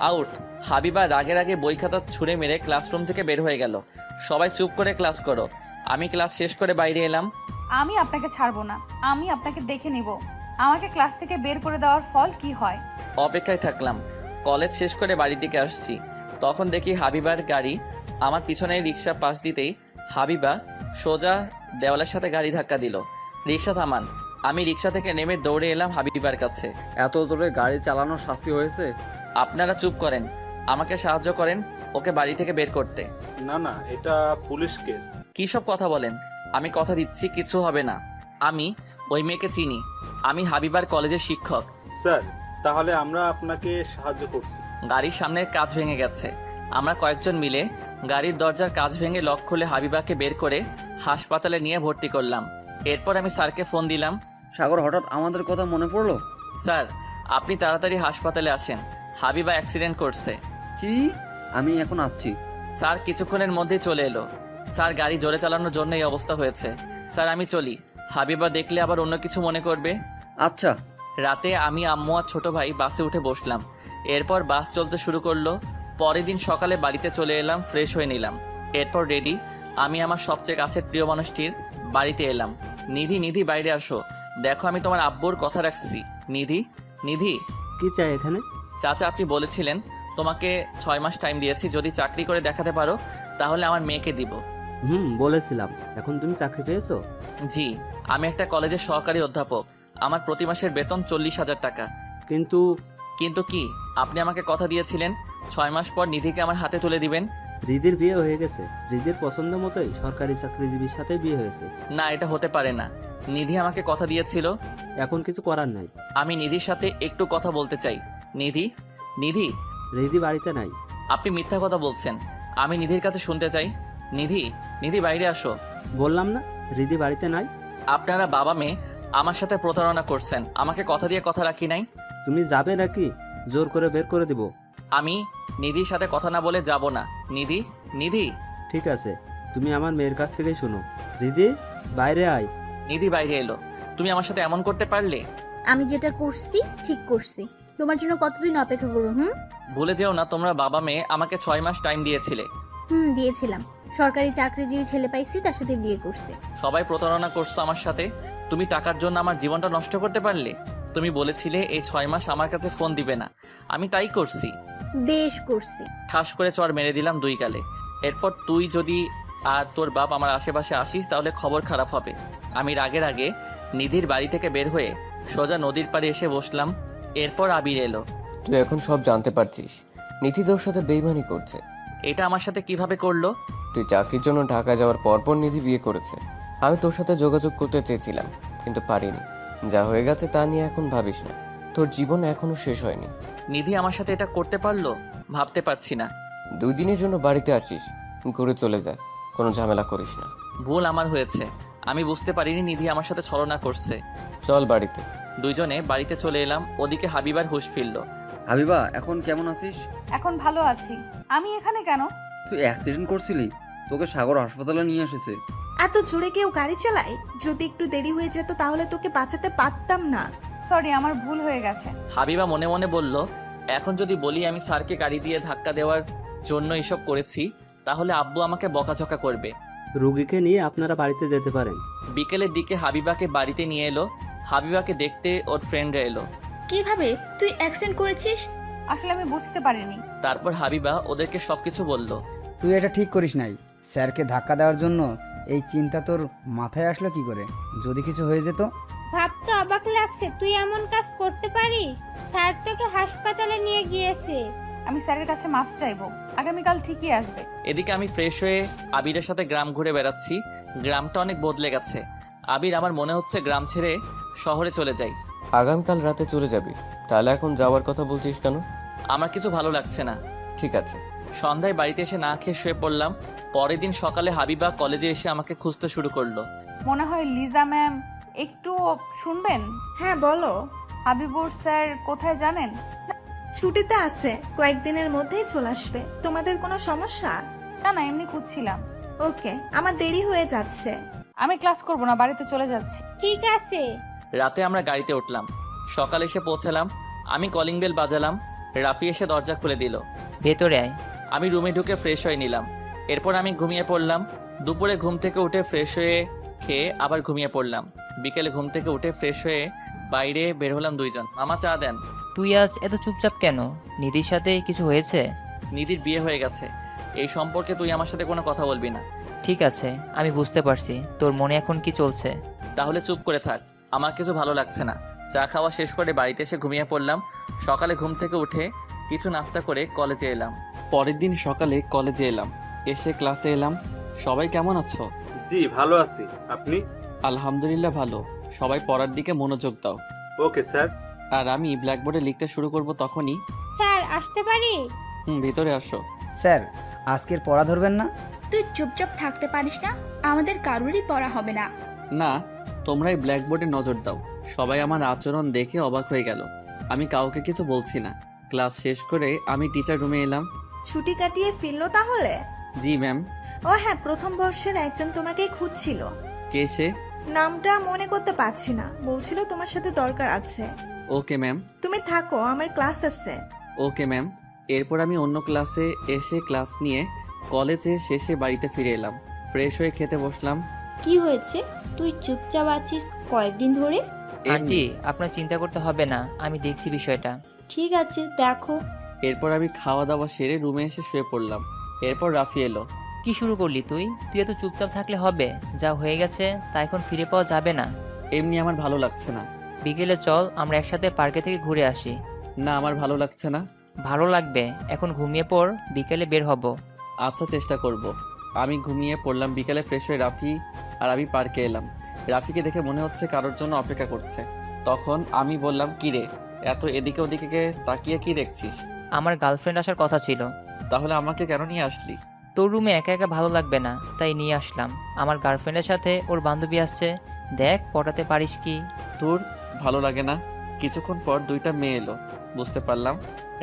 আউট। হাবিবা রাগে রাগে বই খাতা ছুঁড়ে মেরে ক্লাসরুম থেকে বের হয়ে গেল। সবাই চুপ করে ক্লাস করো। আমি ক্লাস শেষ করে বাইরে এলাম। আমি আপনাকে ছাড়বো না, আমি আপনাকে দেখে নিব আমাকে ক্লাস থেকে বের করে দেওয়ার ফল কি হয়। অপেক্ষায় থাকলাম। কলেজ শেষ করে বাড়ির দিকে আসছি, তখন দেখি হাবিবার গাড়ি। আমার পিছনে রিক্সা পাশ দিতেই হাবিবা সোজা দেওয়ালের সাথে গাড়ি ধাক্কা দিল। রিক্সা থামান। আমি রিক্সা থেকে নেমে দৌড়ে এলাম হাবিবার কাছে। এত জোরে গাড়ি চালানোর শাস্তি হয়েছে? আপনারা চুপ করেন, আমাকে সাহায্য করেন ওকে বাড়ি থেকে বের করতে। না না, এটা পুলিশ কেস। কী সব কথা বলেন? আমি কথা দিচ্ছি কিছু হবে না। আমি ওই মেয়েকে চিনি, আমি হাবিবার কলেজের শিক্ষক। স্যার, তাহলে আমরা আপনাকে সাহায্য করছি। গাড়ির সামনের কাঁচ ভেঙে গেছে। আমরা কয়েকজন মিলে গাড়ির দরজার কাঁচ ভেঙে লক খুলে হাবিবাকে বের করে হাসপাতালে নিয়ে ভর্তি করলাম। এরপর আমি স্যারকে ফোন দিলাম। সাগর, হঠাৎ আমাদের কথা মনে পড়লো। স্যার, আপনি তাড়াতাড়ি হাসপাতালে আসেন, হাবিবা অ্যাক্সিডেন্ট করছে। কি? আমি এখন আসছি। স্যার কিছুক্ষণের মধ্যে চলে এলো। স্যার গাড়ি জোরে চালানোর জন্য এই অবস্থা হয়েছে। স্যার আমি চলি, হাবিবা দেখলে আবার অন্য কিছু মনে করবে। আচ্ছা। রাতে আমি, আম্মু আর ছোট ভাই বাসে উঠে বসলাম। এরপর বাস চলতে শুরু করলো। পরের দিন সকালে বাড়িতে চলে এলাম, ফ্রেশ হয়ে নিলাম। এরপর রেডি। আমি আমার সবচেয়ে কাছের প্রিয় মানুষটির বাড়িতে এলাম। নিধি বাইরে আসো, দেখো আমি তোমার আব্বুর কথা রাখছি। নিধি। কি চাই এখানে? চাচা, আপনি বলেছিলেন তোমাকে 6 মাস টাইম দিয়েছি, যদি চাকরি করে দেখাতে পারো তাহলে আমার মেয়েকে দিব। বলেছিলাম। এখন তুমি চাকরি পেয়েছো? জি, আমি একটা কলেজের সহকারী অধ্যাপক। আমার প্রতি মাসের বেতন 40,000 টাকা। কিন্তু কি? আপনি আমাকে কথা দিয়েছিলেন 6 মাস পর নিধিকে আমার হাতে তুলে দিবেন। রিদির বিয়ে হয়ে গেছে। রিদির পছন্দ মতোই সরকারি চাকরিজীবীর সাথে বিয়ে হয়েছে। না, এটা হতে পারে না। নিধি আমাকে কথা দিয়েছিল। এখন কিছু করার নাই। আমি নিধির সাথে একটু কথা বলতে চাই। নিধি। রিদি বাড়িতে নাই। আপনি মিথ্যা কথা বলছেন, আমি নিধির কাছে শুনতে চাই। নিধি বাইরে আসো। বললাম না রিদি বাড়িতে নাই। আপনারা বাবা মেয়ে আমার সাথে প্রতারণা করছেন, আমাকে কথা দিয়ে কথা রাখি নাই। তুমি যাবে নাকি জোর করে বের করে দিব? আমি নিধির সাথে কথা না বলে যাব না। নিধি, নিধি। ঠিক আছে, তুমি আমার মেয়ের কাছ থেকেই শোনো। দিদি, বাইরে আয়। নিধি বাইরে এলো। তুমি আমার সাথে এমন করতে পারলে? আমি যেটা করছি ঠিক করছি। তোমার জন্য কতদিন অপেক্ষা করবো? ভুলে যেও না, তোমরা বাবা মেয়ে আমাকে 6 মাস টাইম দিয়েছিলে। দিয়েছিলাম। সরকারি চাকরিজীবী ছেলে পাইছি, তার সাথে বিয়ে করছে। সবাই প্রতারণা করছো আমার সাথে। তুমি টাকার জন্য আমার জীবনটা নষ্ট করতে পারলে? তুমি বলেছিলে এই 6 মাস আমার কাছে ফোন দিবে না, আমি তাই করছি। বেশ করছি। ঠাস করে চর মেরে দিলাম 2 গালে। এরপর তুই যদি আর তোর বাপ আমার আশেপাশে আসিস তাহলে খবর খারাপ হবে। আমি রাগের আগে নিধির বাড়ি থেকে বের হয়ে সোজা নদীর পাড়ে এসে বসলাম। এরপর আবির এলো। তুই এখন সব জানতে পারছিস, নিধি তোর সাথে বেইমানি করছে। এটা আমার সাথে কিভাবে করলো? তুই চাকরির জন্য ঢাকা যাওয়ার পরপর নিধি বিয়ে করেছে। আমি তোর সাথে যোগাযোগ করতে চেয়েছিলাম কিন্তু পারিনি। যা হয়ে গেছে তা নিয়ে এখন ভাবিস না, তোর জীবন এখনো শেষ হয়নি। নিধি আমার সাথে এটা করতে পারলো? ভাবতে পারছি না। 2 দিনের জন্য বাড়িতে আসিস, ঘুরে চলে যায়, কোনো ঝামেলা করিস না। ভুল আমার হয়েছে, আমি বুঝতে পারিনি নিধি আমার সাথে ছলনা করছে। চল বাড়িতে। দুইজনে বাড়িতে চলে এলাম। ওদিকে হাবিবার হুঁশ ফিরল। হাবিবা, এখন কেমন আছিস? এখন ভালো আছি। আমি এখানে কেন? তুই অ্যাক্সিডেন্ট করছিলি, তোকে সাগর হাসপাতালে নিয়ে এসেছে। এত জোরে কেউ গাড়ি চালায়? যদি একটু দেরি হয়ে যেত তাহলে তোকে বাঁচাতে পারতাম না। সরি, আমার ভুল হয়ে গেছে। হাবিবা মনে মনে বলল, এখন যদি বলি আমি স্যারকে গাড়ি দিয়ে ধাক্কা দেওয়ার জন্য এসব করেছি তাহলে আব্বু আমাকে বকাঝকা করবে। রুগীকে নিয়ে আপনারা বাড়িতে যেতে পারেন। বিকেলের দিকে হাবিবাকে বাড়িতে নিয়ে এলো। হাবিবাকে দেখতে ওর ফ্রেন্ডরা এলো। কিভাবে তুই অ্যাক্সিডেন্ট করেছিস? আসলে আমি বুঝতে পারিনি। তারপর হাবিবা ওদেরকে সবকিছু বলল। তুই এটা ঠিক করিস নাই। স্যারকে ধাক্কা দেওয়ার জন্য এই চিন্তা তোর মাথায় আসলো কি করে? যদি কিছু হয়ে যেত? ভাবতে অবাক লাগছে তুই এমন কাজ করতে পারিস। স্যার তোকে হাসপাতালে নিয়ে গিয়েছে। আমি স্যারের কাছে মাফ চাইবো, আগামীকাল ঠিকই আসবে। এদিকে আমি ফ্রেশ হয়ে আবিরের সাথে গ্রাম ঘুরে বেড়াচ্ছি। গ্রামটা অনেক বদলে গেছে। আবির, আমার মনে হচ্ছে গ্রাম ছেড়ে শহরে চলে যাই। আগামীকাল রাতে চলে যাবি? তাহলে এখন যাওয়ার কথা বলছিস কেন? আমার কিছু ভালো লাগছে না। ঠিক আছে। সন্ধ্যায় বাড়িতে এসে না খেয়ে শুয়ে পড়লাম। পরের দিন সকালে হাবিবা কলেজে এসে আমাকে খুঁজতে শুরু করলো। মনে হয় লিজা ম্যাম একটু শুনবেন? হ্যাঁ বলো। হাবিবুর স্যার কোথায় জানেন? ছুটিতে আছে, কয়েকদিনের মধ্যেই চলে আসবে। তোমাদের কোনো সমস্যা? না না, এমনি খুঁজছিলাম। ওকে, আমার দেরি হয়ে যাচ্ছে। আমি ক্লাস করব না, বাড়িতে চলে যাচ্ছি। ঠিক আছে। রাতে আমরা গাড়িতে উঠলাম। সকালে এসে পৌঁছালাম। আমি কলিং বেল বাজালাম। রাফি এসে দরজা খুলে দিল। ভেতরে আয়। আমি রুমে ঢুকে ফ্রেশ হয়ে নিলাম। এরপর আমি ঘুমিয়ে পড়লাম। দুপুরে ঘুম থেকে উঠে ফ্রেশ হয়ে খেয়ে আবার ঘুমিয়ে পড়লাম। বিকেলে ঘুম থেকে উঠে ফ্রেশ হয়ে বাইরে বের হলাম। 2 জন। মামা চা দেন। তুই আজ এত চুপচাপ কেন? নিধির সাথে কিছু হয়েছে? নিধির বিয়ে হয়ে গেছে। এই সম্পর্কে তুই আমার সাথে কোনো কথা বলবি না। ঠিক আছে, আমি বুঝতে পারছি তোর মনে এখন কি চলছে। তাহলে চুপ করে থাক, আমার কিছু ভালো লাগছে না। চা খাওয়া শেষ করে বাড়িতে এসে ঘুমিয়ে পড়লাম। সকালে ঘুম থেকে উঠে কিছু নাস্তা করে কলেজে এলাম। পরের দিন সকালে কলেজে এলাম। এসে ক্লাসে এলাম। সবাই কেমন আছো? জি ভালো আছি, আপনি? আলহামদুলিল্লাহ ভালো। সবাই পড়ার দিকে মনোযোগ দাও। Okay sir. আর আমি ব্ল্যাকবোর্ডে লিখতে শুরু করব তখনই। স্যার আসতে পারি? ভিতরে আসো। স্যার, আজকের পড়া ধরবেন না? তুই চুপচাপ থাকতে পারিস না? আমাদের কারোরই পড়া হবে না। না, তোমরাই ব্ল্যাকবোর্ডে নজর দাও। সবাই আমার আচরণ দেখে অবাক হয়ে গেল। আমি কাউকে কিছু বলছি না। ক্লাস শেষ করে আমি টিচার রুমে এলাম। ছুটি কাটিয়ে ফিরলো তাহলে? জি ম্যাম। ও হ্যাঁ, প্রথম বর্ষের একজন তোমাকে খুঁজছিল। কে সে? নামটা মনে করতে পারছি না, বলছিল তোমার সাথে দরকার আছে। Okay ma'am. তুমি থাকো, আমার ক্লাস আছে। Okay ma'am. এরপর আমি অন্য ক্লাসে এসে ক্লাস নিয়ে কলেজে শেষে বাড়িতে ফিরে এলাম। ফ্রেশ হয়ে খেতে বসলাম। কি হয়েছে? তুই চুপচাপ আছিস কয়েকদিন ধরে? আন্টি, আপনার চিন্তা করতে হবে না, আমি দেখছি বিষয়টা। ঠিক আছে, দেখো। এরপর আমি খাওয়া দাওয়া সেরে রুমে এসে শুয়ে পড়লাম। এরপর রাফি এলো। কি শুরু করলি তুই? তুই এত চুপচাপ থাকলে হবে? যা হয়ে গেছে তা এখন ফিরে পাওয়া যাবে না। এমনি আমার ভালো লাগছে না। বিকেলে চল আমরা একসাথে পার্কে থেকে ঘুরে আসি। না, আমার ভালো লাগছে না। ভালো লাগবে, এখন ঘুমিয়ে পড়, বিকেলে বের হব। আচ্ছা, চেষ্টা করব। আমি ঘুমিয়ে পড়লাম। বিকেলে ফ্রেশ হয়ে রাফি আর আমি পার্কে এলাম। রাফিকে দেখে মনে হচ্ছে কারোর জন্য অপেক্ষা করছে। তখন আমি বললাম, কি রে, এত এদিকে ওদিকে তাকিয়ে কি দেখছিস? আমার গার্লফ্রেন্ড আসার কথা ছিল। তাহলে আমাকে কেন নিয়ে আসলি? তোর রুমে একা একা ভালো লাগবে না, তাই নিয়ে আসলাম। আমার গার্লফ্রেন্ডের সাথে ওর বান্ধবী আসছে, দেখ পটাতে পারিস কি। তোর ভালো লাগে না? কিছুক্ষণ পর 2টা মেয়ে এলো। বুঝতে পারলাম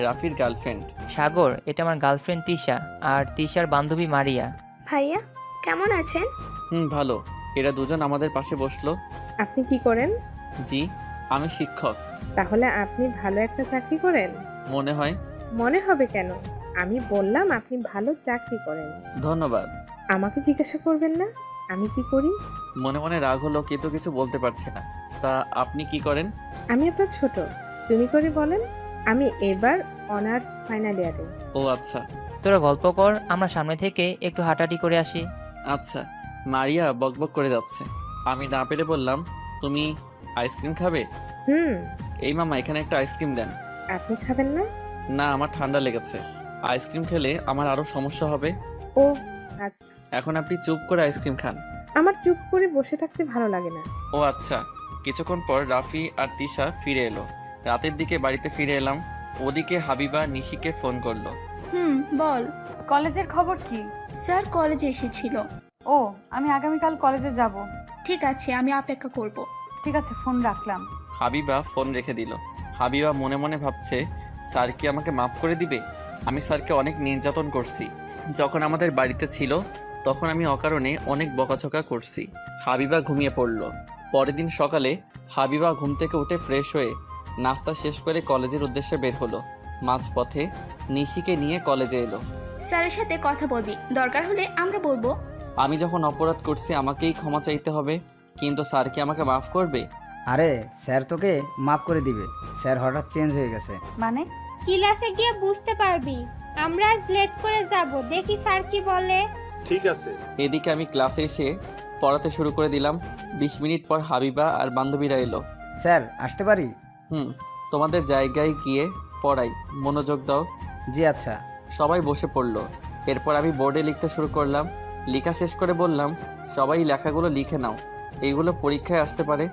রাফির গার্লফ্রেন্ড। সাগর, এটা আমার গার্লফ্রেন্ড তিশা আর তিশার বান্ধবী মারিয়া। ভাইয়া কেমন আছেন? ভালো। এরা দুজন আমাদের পাশে বসলো। আপনি কি করেন? জি, আমি শিক্ষক। তাহলে আপনি ভালো একটা চাকরি করেন? মনে হয়। মনে হবে কেন? আমি বললাম আপনি ভালো চাকরি করেন। ধন্যবাদ। আমাকে জিজ্ঞাসা করবেন না আমি কি করি? মনে মনে রাগ হলো কিন্তু কিছু বলতে পারছে না। তা আপনি কি করেন? আমি আপনার ছোট, তুমি করে বলেন। আমি এবার অনার্স ফাইনাল ইয়ারে। ও আচ্ছা। তোরা গল্প কর, আমরা সামনে থেকে একটু হাঁটাহাঁটি করে আসি। আচ্ছা। মারিয়া বকবক করে যাচ্ছে। আমি না পেরে বললাম, তুমি আইসক্রিম খাবে? এই মামা, এখানে একটা আইসক্রিম দেন। আপনি খাবেন না? না, আমার ঠান্ডা লেগেছে। আইসক্রিম খেলে আমার আরো সমস্যা হবে। ও আচ্ছা। এখন আপনি চুপ করে আইসক্রিম খান। আমার চুপ করে বসে থাকতে ভালো লাগে না। ও আচ্ছা। কিছুক্ষণ পর রাফি আর তিশা ফিরে এলো। রাতের দিকে বাড়িতে ফিরে এলাম। ওদিকে হাবিবা নিশিকে ফোন করলো। বল, কলেজের খবর কি? স্যার কলেজে এসেছিল। ও, আমি আগামীকাল কলেজে যাব। ঠিক আছে, আমি অপেক্ষা করব। ঠিক আছে, ফোন রাখলাম। হাবিবা ফোন রেখে দিল। হাবিবা মনে মনে ভাবছে, স্যার কি আমাকে মাফ করে দিবে? আমি স্যারকে অনেক নির্যাতন করছি। যখন আমাদের বাড়িতে ছিল তখন আমি অকারণে অনেক বকাঝকা করছি। হাবিবা ঘুমিয়ে পড়ল। পরের দিন সকালে হাবিবা ঘুম থেকে উঠে ফ্রেশ হয়ে নাস্তা শেষ করে কলেজের উদ্দেশ্যে বের হলো। মাঝপথে নিশিকে নিয়ে কলেজে এলো। স্যারের সাথে কথা বলবি, দরকার হলে আমরা বলবো। আমি যখন অপরাধ করছি আমাকেই ক্ষমা চাইতে হবে, কিন্তু স্যার কি আমাকে মাফ করবে? আরে স্যার তোকে মাফ করে দিবে। স্যার হঠাৎ চেঞ্জ হয়ে গেছে। মানে? ক্লাসে গিয়ে বুঝতে পারবি। আমরা আজ লেট করে যাব, দেখি স্যার কি বলে। ঠিক আছে। এদিকে আমি ক্লাসে এসে পড়াতে শুরু করে দিলাম। 20 মিনিট পর হাবিবা আর বান্ধবীরা এলো। স্যার আসতে পারি? তোমাদের জায়গায় গিয়ে পড়াই, মনোযোগ দাও। জি আচ্ছা। সবাই বসে পড়লো। এরপর আমি বোর্ডে লিখতে শুরু করলাম। লেখা শেষ করে বললাম, সবাই লেখাগুলো লিখে নাও, এইগুলো পরীক্ষায় আসতে পারে।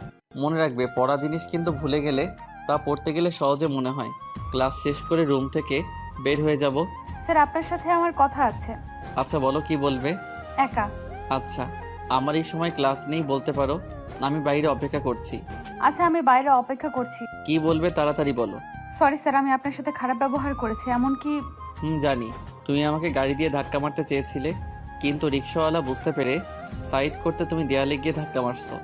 মনে রাখবে, পড়া জিনিস কিন্তু ভুলে গেলে তা পড়তে গেলে সহজে মনে হয়। ক্লাস শেষ করে রুম থেকে বের হয়ে যাব। স্যার, আপনার সাথে আমার কথা আছে। আচ্ছা বলো, কি বলবে? একা। আচ্ছা, আমার এই সময় ক্লাস নেই, বলতে পারো। আমি বাইরে অপেক্ষা করছি। আচ্ছা, আমি বাইরে অপেক্ষা করছি। কি বলবে তাড়াতাড়ি বলো। সরি স্যার, আমি আপনার সাথে খারাপ ব্যবহার করেছি। এমনকি জানি তুমি আমাকে গাড়ি দিয়ে ধাক্কা মারতে চেয়েছিলে, কিন্তু রিক্সাওয়ালা বুঝতে পেরে সাইড করতে তুমি দেয়ালে গিয়ে ধাক্কা মারছো।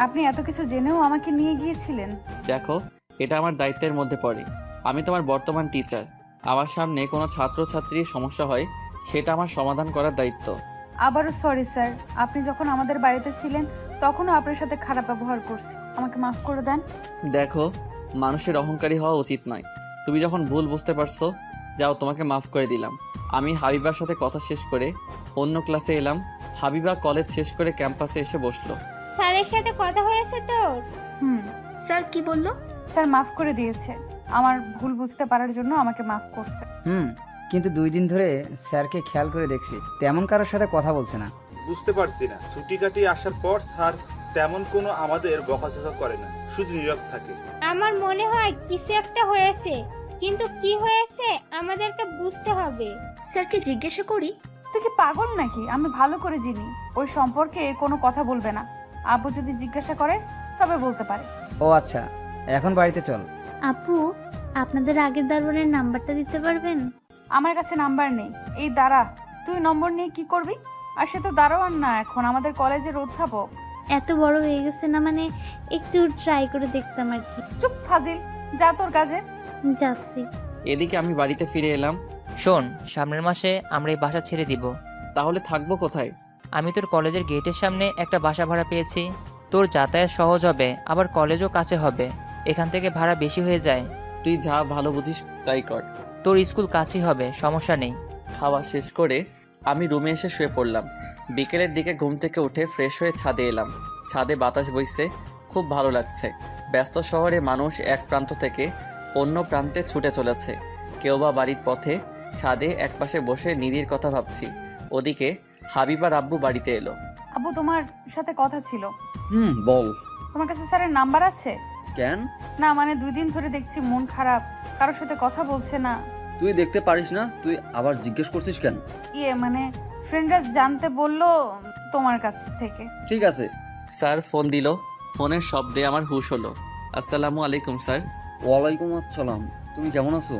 আপনি এত কিছু জেনেও আমাকে নিয়ে গিয়েছিলেন। দেখো, এটা আমার দায়িত্বের মধ্যে পড়ে। আমি তোমার বর্তমান টিচার। আমার সামনে কোনো ছাত্রছাত্রীর সমস্যা হয়, সেটা আমার সমাধান করার দায়িত্ব। আবারও সরি স্যার, আপনি যখন আমাদের বাড়িতে ছিলেন তখনও আপনার সাথে খারাপ ব্যবহার করছি। আমাকে মাফ করে দেন। দেখো, মানুষের অহংকারী হওয়া উচিত নয়। তুমি যখন ভুল বুঝতে পারছো, যাও, তোমাকে মাফ করে দিলাম। আমি হাবিবার সাথে কথা শেষ করে অন্য ক্লাসে এলাম। হাবিবা কলেজ শেষ করে ক্যাম্পাসে এসে বসলো। স্যারের সাথে কথা হয়েছে তোর? স্যার কি বললো? স্যার মাফ করে দিয়েছে। আমার ভুল বুঝতে পারার জন্য আমাকে মাফ করছে। কিন্তু 2 দিন ধরে স্যারকে খেয়াল করে দেখছি, তেমন কারোর সাথে কথা বলছে না। বুঝতে পারছি না, ছুটি কাটিয়ে আসার পর স্যার তেমন কোনো আমাদের বকাঝকা করে না, শুধু নীরব থাকে। আমার মনে হয় কিছু একটা হয়েছে, কিন্তু কি হয়েছে আমাদেরকে বুঝতে হবে। স্যারকে জিজ্ঞাসা করি। তুই কি পাগল নাকি? আমি ভালো করে চিনি। ওই সম্পর্কে কোনো কথা বলবে না। আব্বু যদি জিজ্ঞাসা করে তবে বলতে পারে। ও আচ্ছা, এখন বাড়িতে চল। আপু, আপনাদের আগের দারোয়ানের নাম্বারটা দিতে পারবেন? আমার কাছে নাম্বার নেই। এই দাঁড়া, তুই নম্বর নিয়ে কি করবি? আর সে তো দারোয়ান না, এখন আমাদের কলেজের অধ্যাপক। এত বড় হয়ে গেছে না, মানে একটু ট্রাই করে দেখতাম আর কি। চুপ ফাজিল, যা তোর কাজে। যাচ্ছি। এদিকে আমি বাড়িতে ফিরে এলাম। শোন, সামনের মাসে আমরা এই বাসা ছেড়ে দিব। তাহলে থাকবো কোথায়? আমি তোর কলেজের গেটের সামনে একটা বাসা ভাড়া পেয়েছি। তোর যাতায়াত সহজ হবে, আবার কলেজও কাছে হবে। এখান থেকে ভাড়া বেশি হয়ে যায়। তুই যা ভালো বুঝিস তাই কর। তোর স্কুল কাছেই হবে, সমস্যা নেই। খাওয়া শেষ করে আমি রুমে এসে শুয়ে পড়লাম। বিকেলের দিকে ঘুম থেকে উঠে ফ্রেশ হয়ে ছাদে এলাম। ছাদে বাতাস বইছে, খুব ভালো লাগছে। ব্যস্ত শহরে মানুষ এক প্রান্ত থেকে অন্য প্রান্তে ছুটে চলেছে। কেউ বা বাড়ির পথে। ছাদে একপাশে বসে নিধির কথা ভাবছি। ওদিকে হাবিবার আব্বু বাড়িতে এলো। আব্বু, তোমার সাথে কথা ছিল। বল। তোমার কাছে স্যারের নাম্বার আছে? কেন? না মানে 2 দিন ধরে দেখছি মন খারাপ, কারোর সাথে কথা বলছে না। তুই দেখতে পারিস না? তুই আবার জিজ্ঞেস করছিস কেন? মানে ফ্রেন্ডরা জানতে বললো তোমার কাছ থেকে। ঠিক আছে। স্যার ফোন দিল। ফোনের শব্দে আমার হুশ হলো। আসসালামু আলাইকুম স্যার। ওয়ালাইকুম আসসালাম। তুমি কেমন আছো?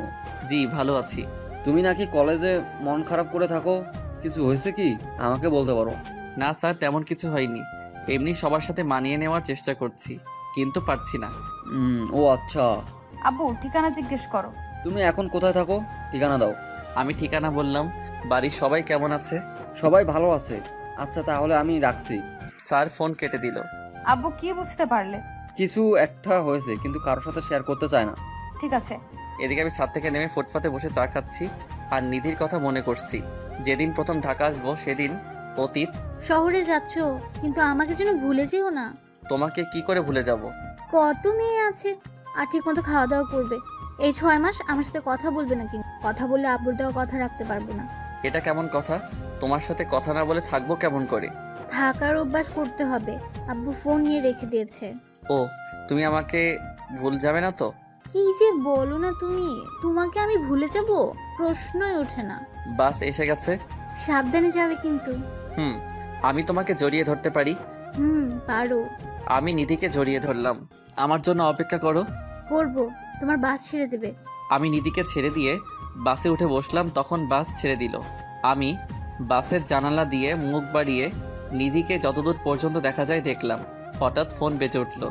জি ভালো আছি। তুমি নাকি কলেজে মন খারাপ করে থাকো, কিছু হয়েছে কি? আমাকে বলতে পারো। না স্যার, তেমন কিছু হয়নি। এমনি সবার সাথে মানিয়ে নেওয়ার চেষ্টা করছি, কিন্তু পারছি না। ও আচ্ছা। আব্বু ঠিকানা জিজ্ঞেস করো। তুমি এখন কোথায় থাকো? ঠিকানা দাও। আমি ঠিকানা বললাম। বাড়ির সবাই কেমন আছে? সবাই ভালো আছে। আচ্ছা তাহলে আমি রাখছি। স্যার ফোন কেটে দিল। আব্বু কি বুঝতে পারলে? কিছু একটা হয়েছে কিন্তু কারোর সাথে শেয়ার করতে চায় না। ঠিক আছে। এদিকে আমি ছাদ থেকে নেমে ফুটপাতে বসে চা খাচ্ছি আর নিধির কথা মনে করছি। যেদিন প্রথম ঢাকা আসবো সেদিন অতীত। শহরে যাচ্ছ কিন্তু আমাকে যেন ভুলে যেও না। তোমাকে কি করে ভুলে যাব? কত মেয়ে আছে আর ঠিক মতো খাওয়া দাওয়া করবে। এই 6 মাস আমার সাথে কথা বলবে না, কিন্তু কথা বললে আব্বুর দেওয়া কথা রাখতে পারবো না। এটা কেমন কথা? তোমার সাথে কথা না বলে থাকবো কেমন করে? থাকার অভ্যাস করতে হবে। আব্বু ফোন নিয়ে রেখে দিয়েছে। ও, তুমি আমাকে ভুল যাবে না তো? কি যে বলো না তুমি, তোমাকে আমি ভুলে যাব প্রশ্নই ওঠে না। বাস এসে গেছে। সাবধানে যাবে কিন্তু। আমি তোমাকে জড়িয়ে ধরতে পারি? পারো। আমি নিধিকে জড়িয়ে ধরলাম। আমার জন্য অপেক্ষা করো। করবো, তোমার বাস ছেড়ে দেবে। আমি নিধিকে ছেড়ে দিয়ে বাসে উঠে বসলাম, তখন বাস ছেড়ে দিল। আমি বাসের জানালা দিয়ে মুখ বাড়িয়ে নিধিকে যতদূর পর্যন্ত দেখা যায় দেখলাম। হঠাৎ ফোন বেজে উঠল।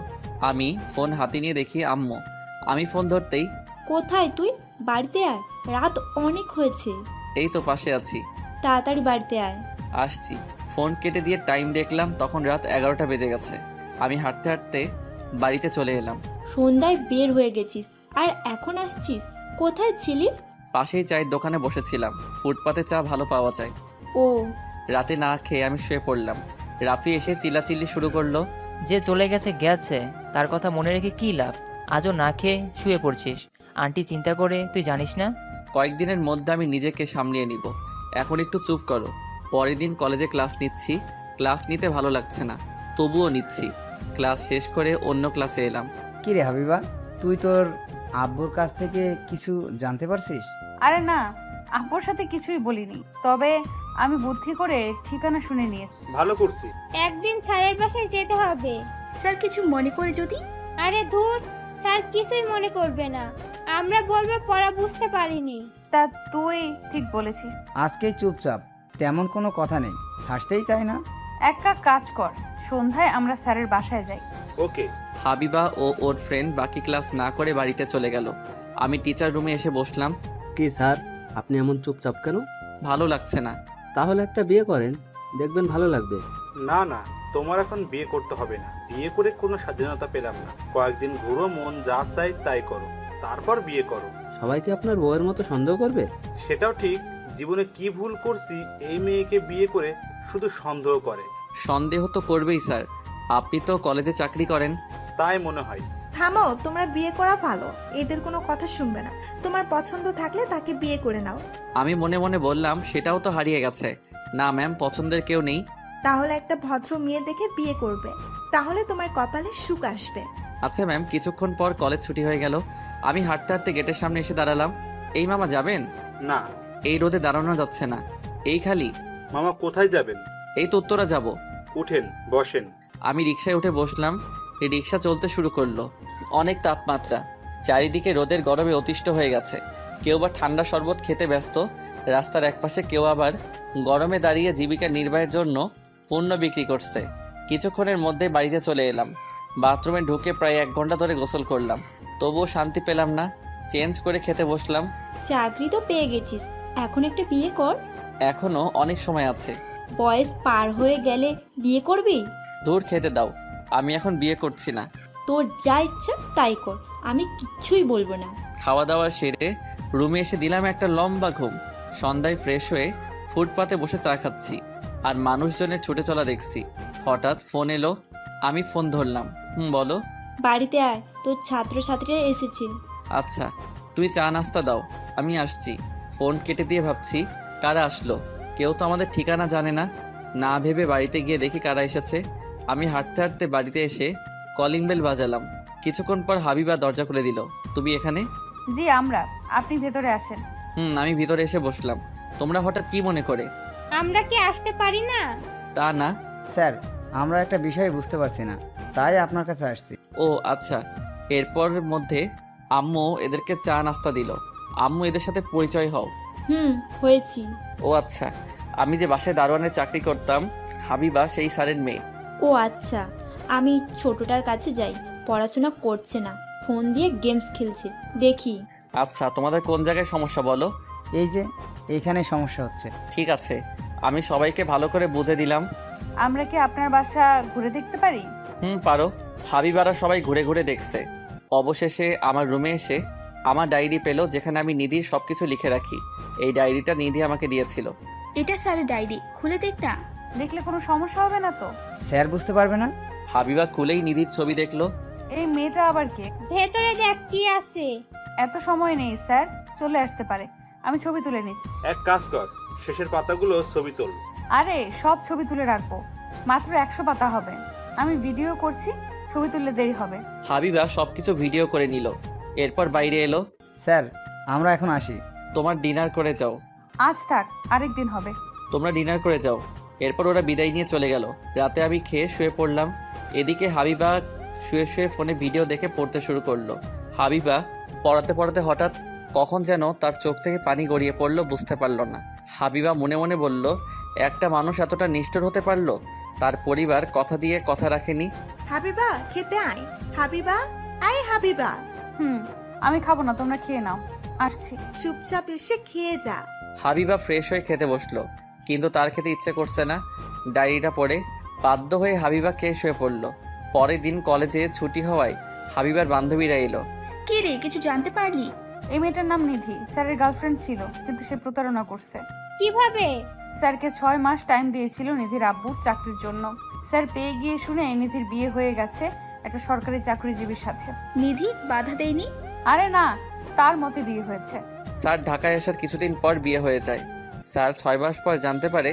আমি ফোন হাতে নিয়ে দেখি আম্মু। আমি ফোন ধরতেই, কোথায় তুই? বাড়িতে আয়, রাত অনেক হয়েছে। এই তো পাশে আছি। তাড়াতাড়ি বাড়িতে আয়। আসছি। ফোন কেটে দিয়ে টাইম দেখলাম, তখন রাত 11টা বেজে গেছে। আমি হাঁটতে হাঁটতে বাড়িতে চলে এলাম। সন্ধ্যায় বের হয়ে গেছিস আর এখন আসছিস? কোথায় ছিলি? পাশেই চায়ের দোকানে বসেছিলাম। ফুটপাতে চা ভালো পাওয়া যায়। ও, রাতে না খেয়ে আমি শুয়ে পড়লাম। রাফি এসে চিল্লাচিল্লি শুরু করলো। যে চলে গেছে গেছে, তার কথা মনে রেখে কী লাভ? আজও না খেয়ে শুয়ে পড়ছিস। আন্টি চিন্তা করে তুই জানিস না? কয়েকদিনের মধ্যে আমি নিজেকে সামলিয়ে নিব। এখন একটু চুপ করো। পরের দিন কলেজে ক্লাস নিচ্ছি। ক্লাস নিতে ভালো লাগছে না, তবুও নিচ্ছি। ক্লাস শেষ করে অন্য ক্লাসে এলাম। কি রে হাবিবা, তুই তোর আব্বুর কাছ থেকে কিছু জানতে পারছিস? আরে না, আব্বুর সাথে কিছুই বলিনি, তবে আমি বুদ্ধি করে ঠিকানা শুনে নিয়েছি। ভালো করছি। একদিন স্যারের বাসায় যেতে হবে। স্যার কিছু মনে করে যদি? আরে ধুর, স্যার কিছুই মনে করবে না। আমরা বলবো পড়া বুঝতে পারিনি। তা তুই ঠিক বলেছিস। আজকেই চুপচাপ, তেমন কোনো কথা নেই, হাসতেই চাই না। একটা কাজ কর, সন্ধ্যায় আমরা স্যারের বাসায় যাই। ওকে। হাবিবা ও ওর ফ্রেন্ড বাকি ক্লাস না করে বাড়িতে চলে গেল। আমি টিচার রুমে এসে বসলাম। কি স্যার, আপনি এমন চুপচাপ কেন? ভালো লাগছে না। তাহলে একটা বিয়ে করেন, দেখবেন ভালো লাগবে। না না, তোমার এখন বিয়ে করতে হবে না। বিয়ে করে কোনো স্বাধীনতা পেলাম না। কয়েকদিন ঘুরো, মন যা চাই তাই করো, তারপর বিয়ে করো। সবাই কি আপনার বউয়ের মতো সন্দেহ করবে? সেটাও ঠিক। জীবনে কি ভুল করছি এই মেয়েকে বিয়ে করে শুধু সন্দেহ করে। সন্দেহ তো করবেই স্যার, আপনি তো কলেজে চাকরি করেন। তাই মনে হয়। থামো, তোমরা বিয়ে করা ভালো। এদের কোনো কথা শুনবে না। তোমার পছন্দ থাকলে তাকে বিয়ে করে নাও। আমি মনে মনে বললাম, সেটাও তো হারিয়ে গেছে। না ম্যাম, পছন্দের কেউ নেই। তাহলে একটা ভদ্র মেয়ে দেখে বিয়ে করবে, তাহলে তোমার কপালে সুখ আসবে। আচ্ছা ম্যাম। কিছুক্ষণ পর কলেজ ছুটি হয়ে গেল। আমি হাঁটতে হাঁটতে গেটের সামনে এসে দাঁড়ালাম। এই মামা যাবেন? না। এই রোদে দাঁড়ানো যাচ্ছে না। এই খালি। মামা কোথায় যাবেন? এই তো উত্তরা যাব। উঠেন, বসেন। আমি রিকশায় উঠে বসলাম। এই রিকশা চলতে শুরু করলো। অনেক তাপমাত্রা, চারিদিকে রোদের গরমে অতিষ্ঠ হয়ে গেছে। কেউ বা ঠান্ডা শরবত খেতে ব্যস্ত, রাস্তার একপাশে কেউ আবার গরমে দাঁড়িয়ে জীবিকা নির্বাহের জন্য পণ্য বিক্রি করছে। কিছুক্ষণের মধ্যে বাড়িতে চলে এলাম। বাথরুমে ঢুকে প্রায় 1 ঘন্টা ধরে গোসল করলাম, তবুও শান্তি পেলাম না। চেঞ্জ করে খেতে বসলাম। চাকরি তো পেয়ে গেছিস, এখন একটা বিয়ে কর। এখনো অনেক সময় আছে। বয়স পার হয়ে গেলে বিয়ে করবি? দূর, খেতে দাও। আমি এখন বিয়ে করছি না। তোর যা ইচ্ছা তাই কর, আমি কিচ্ছুই বলবো না। খাওয়া দাওয়া সেরে রুমে এসে দিলাম একটা লম্বা ঘুম। সন্ধ্যায় ফ্রেশ হয়ে ফুটপাতে বসে চা খাচ্ছি আর মানুষজনের ছুটে চলা দেখছি। হঠাৎ ফোন এলো। আমি ফোন ধরলাম। বলো। বাড়িতে আয়, তোর ছাত্রছাত্রীরা এসেছে। আচ্ছা, তুমি চা নাস্তা দাও, আমি আসছি। ফোন কেটে দিয়ে ভাবছি, কারা আসলো? কেউ তো আমাদের ঠিকানা জানে না। না ভেবে বাড়িতে গিয়ে দেখি কারা এসেছে। আমি হাঁটতে হাঁটতে বাড়িতে এসে কলিং বেল বাজালাম। কিছুক্ষণ পর হাবিবা দরজা খুলে দিল। তুমি এখানে? জি আমরা। আপনি ভেতরে আসেন। আমি ভিতরে এসে বসলাম। তোমরা হঠাৎ কি মনে করে? আমরা কি আসতে পারি না? তা না স্যার, আমরা একটা বিষয় বুঝতে পারছি না, তাই আপনার কাছে আসছি। ও আচ্ছা। এরপর মধ্যে আম্মু এদেরকে চা নাস্তা দিল। আম্মু এদের সাথে পরিচয় হও। হয়েছি। ও আচ্ছা, আমি যে বাসায় দারোয়ানের চাকরি করতাম, হাবিবা সেই স্যারের মেয়ে। ও আচ্ছা, আমি ছোটটার কাছে যাই, পড়াশোনা করছে না, ফোন দিয়ে গেমস খেলছে, দেখি। আচ্ছা, তোমাদের কোন জায়গায় সমস্যা বলো। এই যে এইখানে সমস্যা হচ্ছে। ঠিক আছে, আমি সবাইকে ভালো করে বুঝে দিলাম। আমরা কি আপনার বাসা ঘুরে দেখতে পারি? পারো। হাবিবারা সবাই ঘুরে ঘুরে দেখছে। অবশেষে আমার রুমে এসে আমার ডায়েরি পেলো, যেখানে আমি নিধির সবকিছু লিখে রাখি। এই ডায়েরিটা নিধি আমাকে দিয়েছিল। এটা স্যারের ডায়েরি, খুলে দেখ না। দেখলে কোনো সমস্যা হবে না তো? স্যার বুঝতে পারবে না? হাবিবা খুলেই নিধির ছবি দেখলো। এই মেয়েটা আবার কে? ভেতরে দেখ কি আছে। এত সময় নেই স্যার, চলে আসতে পারে, আমি ছবি তুলে নিচ্ছি। এক কাজ কর, শেষের পাতাগুলো ছবি তোল। আরে সব ছবি তুলে রাখবো, মাত্র 100 পাতা হবে। আমি ভিডিও করছি, ছবি তুললে দেরি হবে। হাবিবা সবকিছু ভিডিও করে নিল। এরপর বাইরে এলো। স্যার আমরা এখন আসি। তোমার ডিনার করে যাও। আজ থাক, আরেকদিন হবে। তোমরা ডিনার করে যাও। এরপর ওরা বিদায় নিয়ে চলে গেল। রাতে আমি খেয়ে শুয়ে পড়লাম। এদিকে হাবিবা শুয়ে শুয়ে ফোনে ভিডিও দেখে পড়তে শুরু করলো। হাবিবা পড়াতে পড়াতে হঠাৎ কখন যেন তার চোখ থেকে পানি গড়িয়ে পড়লো, বুঝতে পারল না। হাবিবা মনে মনে বলল, একটা মানুষ এতটা নিষ্ঠুর হতে পারলো? তার পরিবার কথা দিয়ে কথা রাখেনি। হাবিবা খেতে আয়। হাবিবা, আয় হাবিবা। আমি খাবো না, তোমরা খেয়ে নাও, আসছি। চুপচাপ এসে খেয়ে যা। হাবিবা ফ্রেশ হয়ে খেতে বসলো, কিন্তু তার খেতে ইচ্ছে করছে না। ডায়েরিটা পড়ে বাধ্য হয়ে হাবিবা খেয়ে শুয়ে পড়লো। পরের দিন কলেজে ছুটি হওয়ায় হাবিবার বান্ধবীরা এলো। কি রে, কিছু জানতে পারলি? এই মেয়েটার নাম নিধি, স্যারের গার্লফ্রেন্ড ছিল, কিন্তু সে প্রতারণা করছে। কিভাবে? স্যারকে 6 মাস টাইম দিয়েছিল নিধির আব্বুর চাকরির জন্য। স্যার পেয়ে গিয়ে শুনে নিধির বিয়ে হয়ে গেছে একটা সরকারি চাকরিজীবীর সাথে। নিধি বাধা দেয়নি? আরে না, তার মতে বিয়ে হয়েছে। স্যার ঢাকায় আসার কিছুদিন পর বিয়ে হয়ে যায়। স্যার 6 মাস পর জানতে পারে।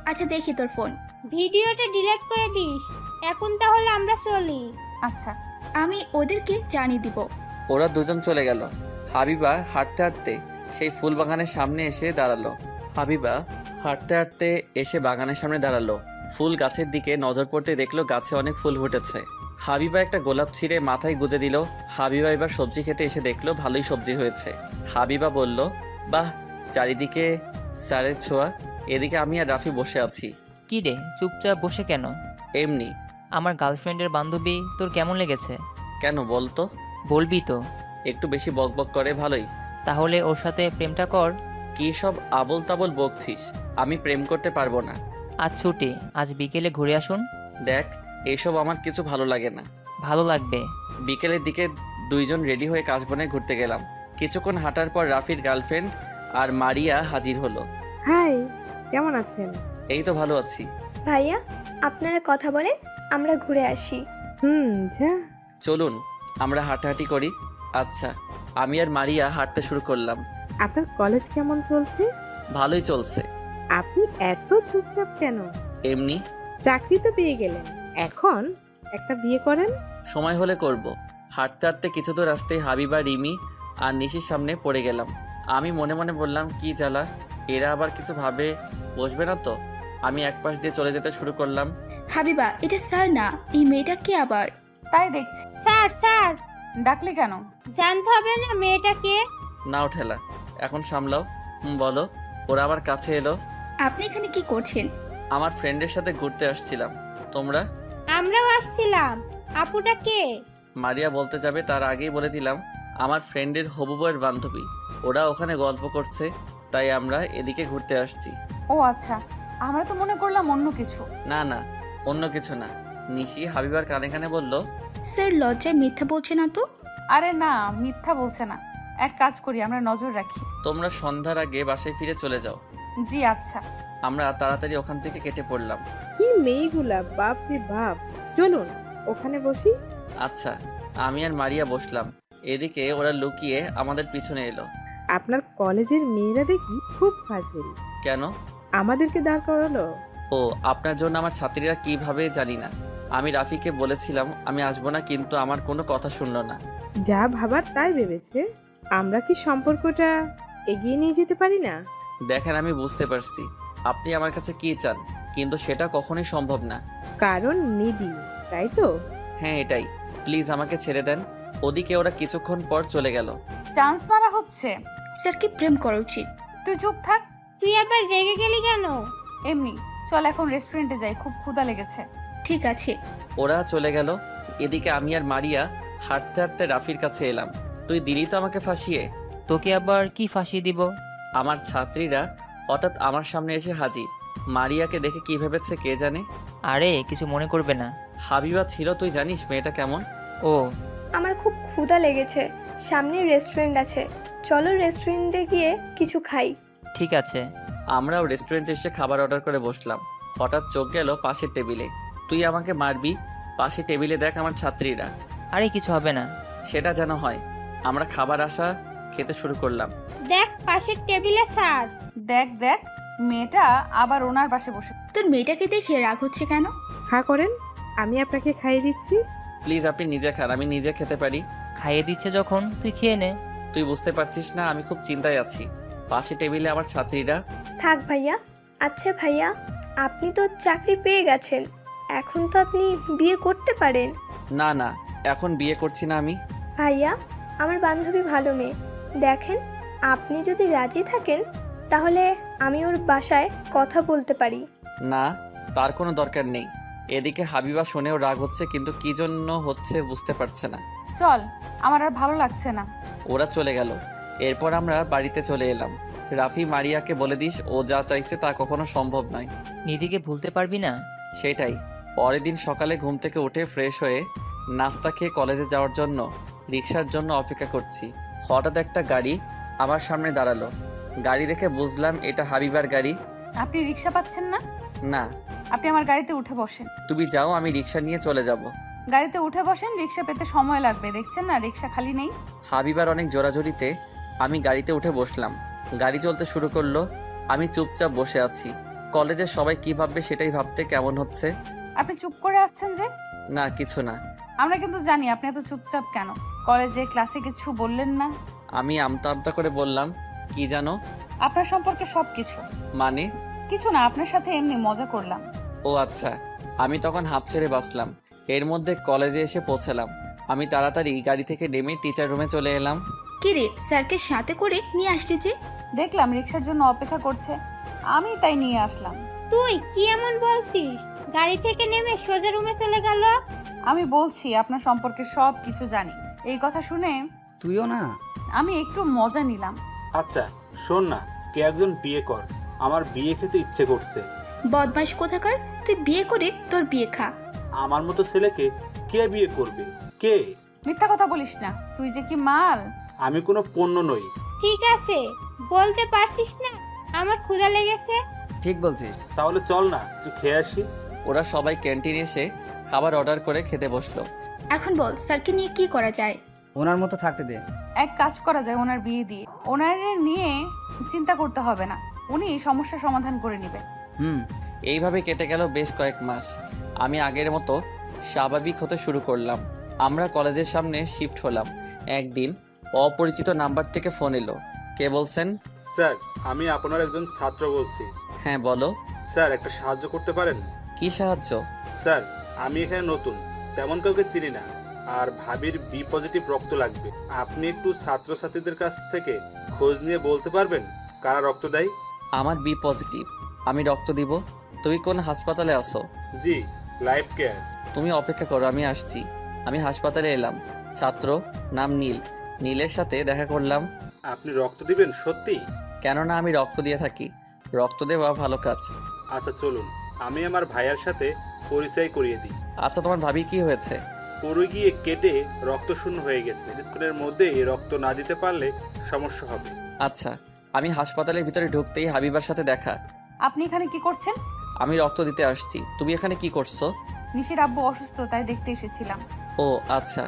আচ্ছা দেখি তোর ফোন। ভিডিওটা ডিলিট করে দিস। এখন তাহলে আমরা চলি। আচ্ছা, আমি ওদেরকে জানিয়ে দিব। ওরা দুজন চলে গেল। হাবিবা হাঁটতে হাঁটতে সেই ফুল বাগানের সামনে এসে দাঁড়ালো। বাগানের সামনে দাঁড়ালো। ফুল গাছের দিকে নজর পড়তে দেখলো গাছে অনেক ফুল ফুটেছে। হাবিবা একটা গোলাপ ছিঁড়ে মাথায় গুজে দিল। হাবিবা এবার সবজি খেতে এসে দেখলো ভালোই সবজি হয়েছে। হাবিবা বলল, বাহ, চারিদিকে স্যারের ছোঁয়া। এদিকে আমি আর রাফি বসে আছি। কি রে, চুপচাপ বসে কেন? এমনি। আমার গার্লফ্রেন্ডের বান্ধবী তোর কেমন লেগেছে? কেন বলতো? বলবি তো। একটু বেশি বকবক করে, ভালোই। তাহলে ওর সাথে প্রেমটা কর। কি সব আবল তাবল বকছিস? আমি প্রেম করতে পারবো না। আজ ছুটি, আজ বিকেলে ঘুরে আসুন। দেখ, এসব আমার কিছু ভালো লাগে না। ভালো লাগবে। বিকেলের দিকে দুইজন রেডি হয়ে কাশবনে ঘুরতে গেলাম। কিছুক্ষণ হাঁটার পর রাফির গার্লফ্রেন্ড আর মারিয়া হাজির হলো। হাই, কেমন আছেন? এই তো ভালো আছি। ভাইয়া, আপনারা কথা বলেন, আমরা ঘুরে আসি। যা। চলুন আমরা হাঁটাহাঁটি করি। আচ্ছা, আমি আর মারিয়া হাঁটতে শুরু করলাম। আপনার কলেজ কেমন চলছে? ভালোই চলছে। আপনি এত চুপচাপ কেন? এমনি। চাকরি তো পেয়ে গেলেন, এখন একটা বিয়ে করেন। সময় হলে করব। হাঁটতে হাঁটতে কিছু দূর আসতে হাবিবা, রিমি আর নিশির সামনে পড়ে গেলাম। আমি মনে মনে বললাম, কি জ্বালা, এরা আবার কিছু ভাবে বসবে না তো। আমি এক পাশ দিয়ে চলে যেতে শুরু করলাম। হাবিবা, এটা স্যার না, এই মেয়েটা কে আবার? তাই দেখছি। স্যার ডাকলি কেন? জানতে হবে না মেয়েটা কে? নাও ঠেলা, এখন সামলাও। বলো। ওরা আবার কাছে এলো। আপনি এখানে কি করছেন? আমার ফ্রেন্ডের সাথে ঘুরতে আসছিলাম। তোমরা? আমরাও আসছিলাম। আপুটা কে? মারিয়া বলতে যাবে তার আগেই বলে দিলাম, আমার ফ্রেন্ডের হবু বউয়ের বান্ধবী। ওরা ওখানে গল্প করছে, তাই আমরা এদিকে ঘুরতে আসছি। ও আচ্ছা, আমরা তো মনে করলাম অন্য কিছু। না না, অন্য কিছু না। নিশি হাবিবার কানে কানে বলল, স্যার লজ্জায় মিথ্যা বলছে না তো? আরে না, মিথ্যা বলছে না। এক কাজ করি, আমরা নজর রাখি। তোমরা সন্ধ্যার আগে বাসায় ফিরে চলে যাও। জি আচ্ছা। আমরা তাড়াতাড়ি ওখান থেকে কেটে পড়লাম। কি মেয়েগুলা, বাপ রে বাপ। চলুন ওখানে বসি। আচ্ছা, আমি আর মারিয়া বসলাম। এদিকে ওরা লুকিয়ে আমাদের পিছনে এলো। আপনার কলেজের মেয়েরা দেখি খুব ফাজিল। কেন? আমাদেরকে দাঁড় করালো। ও, আপনার জন্য আমার ছাত্রীরা কিভাবে জানি না। আমি রাফিকে বলেছিলাম আমি আসবো না, কিন্তু আমার কোনো কথা শুনলো না। যা ভাবার তাই ভেবেছে। আমরা কি সম্পর্কটা এগিয়ে নিয়ে যেতে পারি না? দেখেন, আমি বুঝতে পারছি আপনি আমার কাছে কি চান, কিন্তু সেটা কখনোই সম্ভব না। কারণ নিধি, তাই তো? হ্যাঁ এটাই। প্লিজ আমাকে ছেড়ে দেন। ওদিকে ওরা কিছুক্ষণ পর চলে গেল। চান্স মারা হচ্ছে। স্যারকে প্রেম করা উচিত। তুই চুপ থাক। তুই আবার রেগে গেলি কেন? এমনি। চল এখন রেস্টুরেন্টে যাই, খুব ক্ষুধা লেগেছে। ঠিক আছে। ওরা চলে গেল। এদিকে আমি আর মারিয়া হাঁটতে হাঁটতে রাফির কাছে এলাম। তুই দিলি তো আমাকে ফাঁসিয়ে। তোকে আবার কি ফাঁসিয়ে দিব? আমার ছাত্রীরা হঠাৎ আমার সামনে এসে হাজির। মারিয়াকে দেখে কি ভেবেছে কে জানে। আরে কিছু মনে করবে না। হাবিবা ছিল, তুই জানিস মেয়েটা কেমন। ও আমার খুব ক্ষুধা লেগেছে, সামনে রেস্টুরেন্ট আছে, চলো রেস্টুরেন্টে গিয়ে কিছু খাই। ঠিক আছে। আমরাও রেস্টুরেন্টে এসে খাবার অর্ডার করে বসলাম। হঠাৎ চোখ গেল পাশের টেবিলে। তুই আমাকে মারবি? পাশে টেবিলে দেখ আমার ছাত্রীরা। আরে কিছু হবে না। সেটা যেন হয়। আমরা খাবার আসা খেতে শুরু করলাম। দেখ পাশের টেবিলে স্যার। দেখ দেখ, মেয়েটা আবার ওনার পাশে বসে। তোর মেয়েটাকে দেখে রাগ হচ্ছে কেন? হা করেন, আমি আপনাকে খাইয়ে দিচ্ছি। প্লিজ আপনি নিজে খান, আমি নিজে খেতে পারি। খাইয়ে দিচ্ছে যখন তুই খেয়ে নে। তুই বুঝতে পারছিস না আমি খুব চিন্তায় আছি। পাশে টেবিলে আমার ছাত্রীরা। থাক ভাইয়া। আচ্ছা ভাইয়া, আপনি তো চাকরি পেয়ে গেছেন, এখন তো আপনি বিয়ে করতে পারেন। না না, এখন বিয়ে করছি না আমি। ভাইয়া, আমার বান্ধবী ভালো মেয়ে, দেখেন আপনি যদি রাজি থাকেন তাহলে আমি ওর বাসায় কথা বলতে পারি। না, তার কোনো দরকার নেই। এদিকে হাবিবা শুনেও রাগ হচ্ছে, কিন্তু কি জন্য হচ্ছে বুঝতে পারছে না। চল, আমার আর ভালো লাগছে না। ওরা চলে গেল। এরপর আমরা বাড়িতে চলে এলাম। রাফি মারিয়াকে বলে দিস ও যা চাইছে তা কখনো সম্ভব নয়। নিধিকে ভুলতে পারবি না। সেটাই। পরের দিন সকালে ঘুম থেকে উঠে ফ্রেশ হয়ে নাস্তা খেয়ে কলেজে যাওয়ার জন্য রিক্সার জন্য অপেক্ষা করছি। হঠাৎ একটা গাড়ি আমার সামনে দাঁড়ালো। গাড়ি দেখে বুঝলাম এটা হাবিবার গাড়ি। আপনি রিক্সা পাচ্ছেন না? না। আপনি আমার গাড়িতে উঠে বসেন। তুমি যাও, আমি রিক্সা নিয়ে চলে যাব। গাড়িতে উঠে বসেন, রিক্সা পেতে সময় লাগবে, দেখছেন না রিক্সা খালি নেই। হাবিবার অনেক জোরাজোরিতে আমি গাড়িতে উঠে বসলাম। গাড়ি চলতে শুরু করলো। আমি চুপচাপ বসে আছি। কলেজের সবাই কি ভাববে সেটাই ভাবতে কেমন হচ্ছে। আপনি চুপ করে আসছেন যে? না কিছু না। আমরা কিন্তু জানি আপনি এত চুপচাপ কেন। কলেজে ক্লাসে কিছু বললেন না? আমি আমতা আমতা করে বললাম, কি জানো? আপনার সম্পর্কে সবকিছু। মানে? কিছু না, আপনার সাথে এমনি মজা করলাম। ও আচ্ছা। আমি তখন হাঁপ ছেড়ে বাঁচলাম। এর মধ্যে কলেজে এসে পৌঁছালাম। আমি তাড়াতাড়ি গাড়ি থেকে নেমে টিচার রুমে চলে এলাম। কি রে, স্যারকে সাথে করে নিয়ে আসছে যে? দেখলাম রিক্সার জন্য অপেক্ষা করছে, আমি তাই নিয়ে আসলাম। তুই কি এমন বলছিস? গাড়ি থেকে নেমে সোজা রুমে চলে গেল। আমি বলছি আপনার সম্পর্কে সব কিছু জানি। এই কথা শুনে তুইও না? আমি একটু মজা নিলাম। আচ্ছা শোন না, কে একজন বিয়ে কর, আমার বিয়ে খেতে ইচ্ছে করছে। বদমাইশ কোথাকার, তুই বিয়ে করে তোর বিয়ে খা। আমার মতো ছেলেকে কে বিয়ে করবে? কে? মিথ্যা কথা বলিস না, তুই যে কি মাল। আমি কোনো পণ্য নই। ঠিক আছে, বলতে পারছিস না আমার ক্ষুধা লেগেছে। ঠিক বলছিস। তাহলে চল না কিছু খেয়ে আসি। ওরা সবাই ক্যান্টিনে এসে খাবার অর্ডার করে খেতে বসলো। এখন বল স্যারকে নিয়ে কি করা যায়? ওনার মতো থাকতে দে। এক কাজ করা যায়, ওনার বিয়ে দিয়ে। ওনার নিয়ে চিন্তা করতে হবে না, উনি সমস্যা সমাধান করে নেবে। এইভাবে কেটে গেল বেশ কয়েক মাস। আমি আগের মতো স্বাভাবিক হতে শুরু করলাম। আমরা কলেজের সামনে শিফট হলাম। একদিন অপরিচিত নাম্বার থেকে ফোন এলো। কে বলছেন? স্যার, আমি আপনার একজন ছাত্র বলছি। হ্যাঁ বলো। স্যার, একটা সাহায্য করতে পারেন? কি সাহায্য? স্যার, আমি এখানে নতুন, তেমন কাউকে চিনি না, আর ভাবির বি পজিটিভ রক্ত লাগবে। আপনি একটু ছাত্রছাত্রীদের কাছ থেকে খোঁজ নিয়ে বলতে পারবেন কারা রক্ত দেয়? আমার বি পজিটিভ, আমি রক্ত দিব। তুমি কোন হাসপাতালে আসো? জি, লাইফ কেয়ার। তুমি অপেক্ষা করো, আমি আসছি। আমি হাসপাতালে এলাম। ছাত্র, নাম নীল। নীলের সাথে দেখা করলাম। আপনি রক্ত দিবেন সত্যি? কেননা আমি রক্ত দিয়ে থাকি, রক্ত দেওয়া ভালো কাজ। আচ্ছা চলুন, আমি আমার ভাইয়ার সাথে পরিচয় করিয়ে দিই। আচ্ছা, তোমার ভাবি কি হয়েছে? পড়ে গিয়ে কেটে রক্ত শূন্য হয়ে গেছে। কিছুক্ষণের মধ্যে এই রক্ত না দিতে পারলে সমস্যা হবে। আচ্ছা। আমি হাসপাতালের ভিতরে ঢুকতেই হাবিবার সাথে দেখা। আপনি এখানে কি করছেন? আমি রক্ত দিতে আসছি। তুমি এখানে কি করছো? নিশির আব্বু অসুস্থ, তাই দেখতে এসেছিলাম। ও আচ্ছা,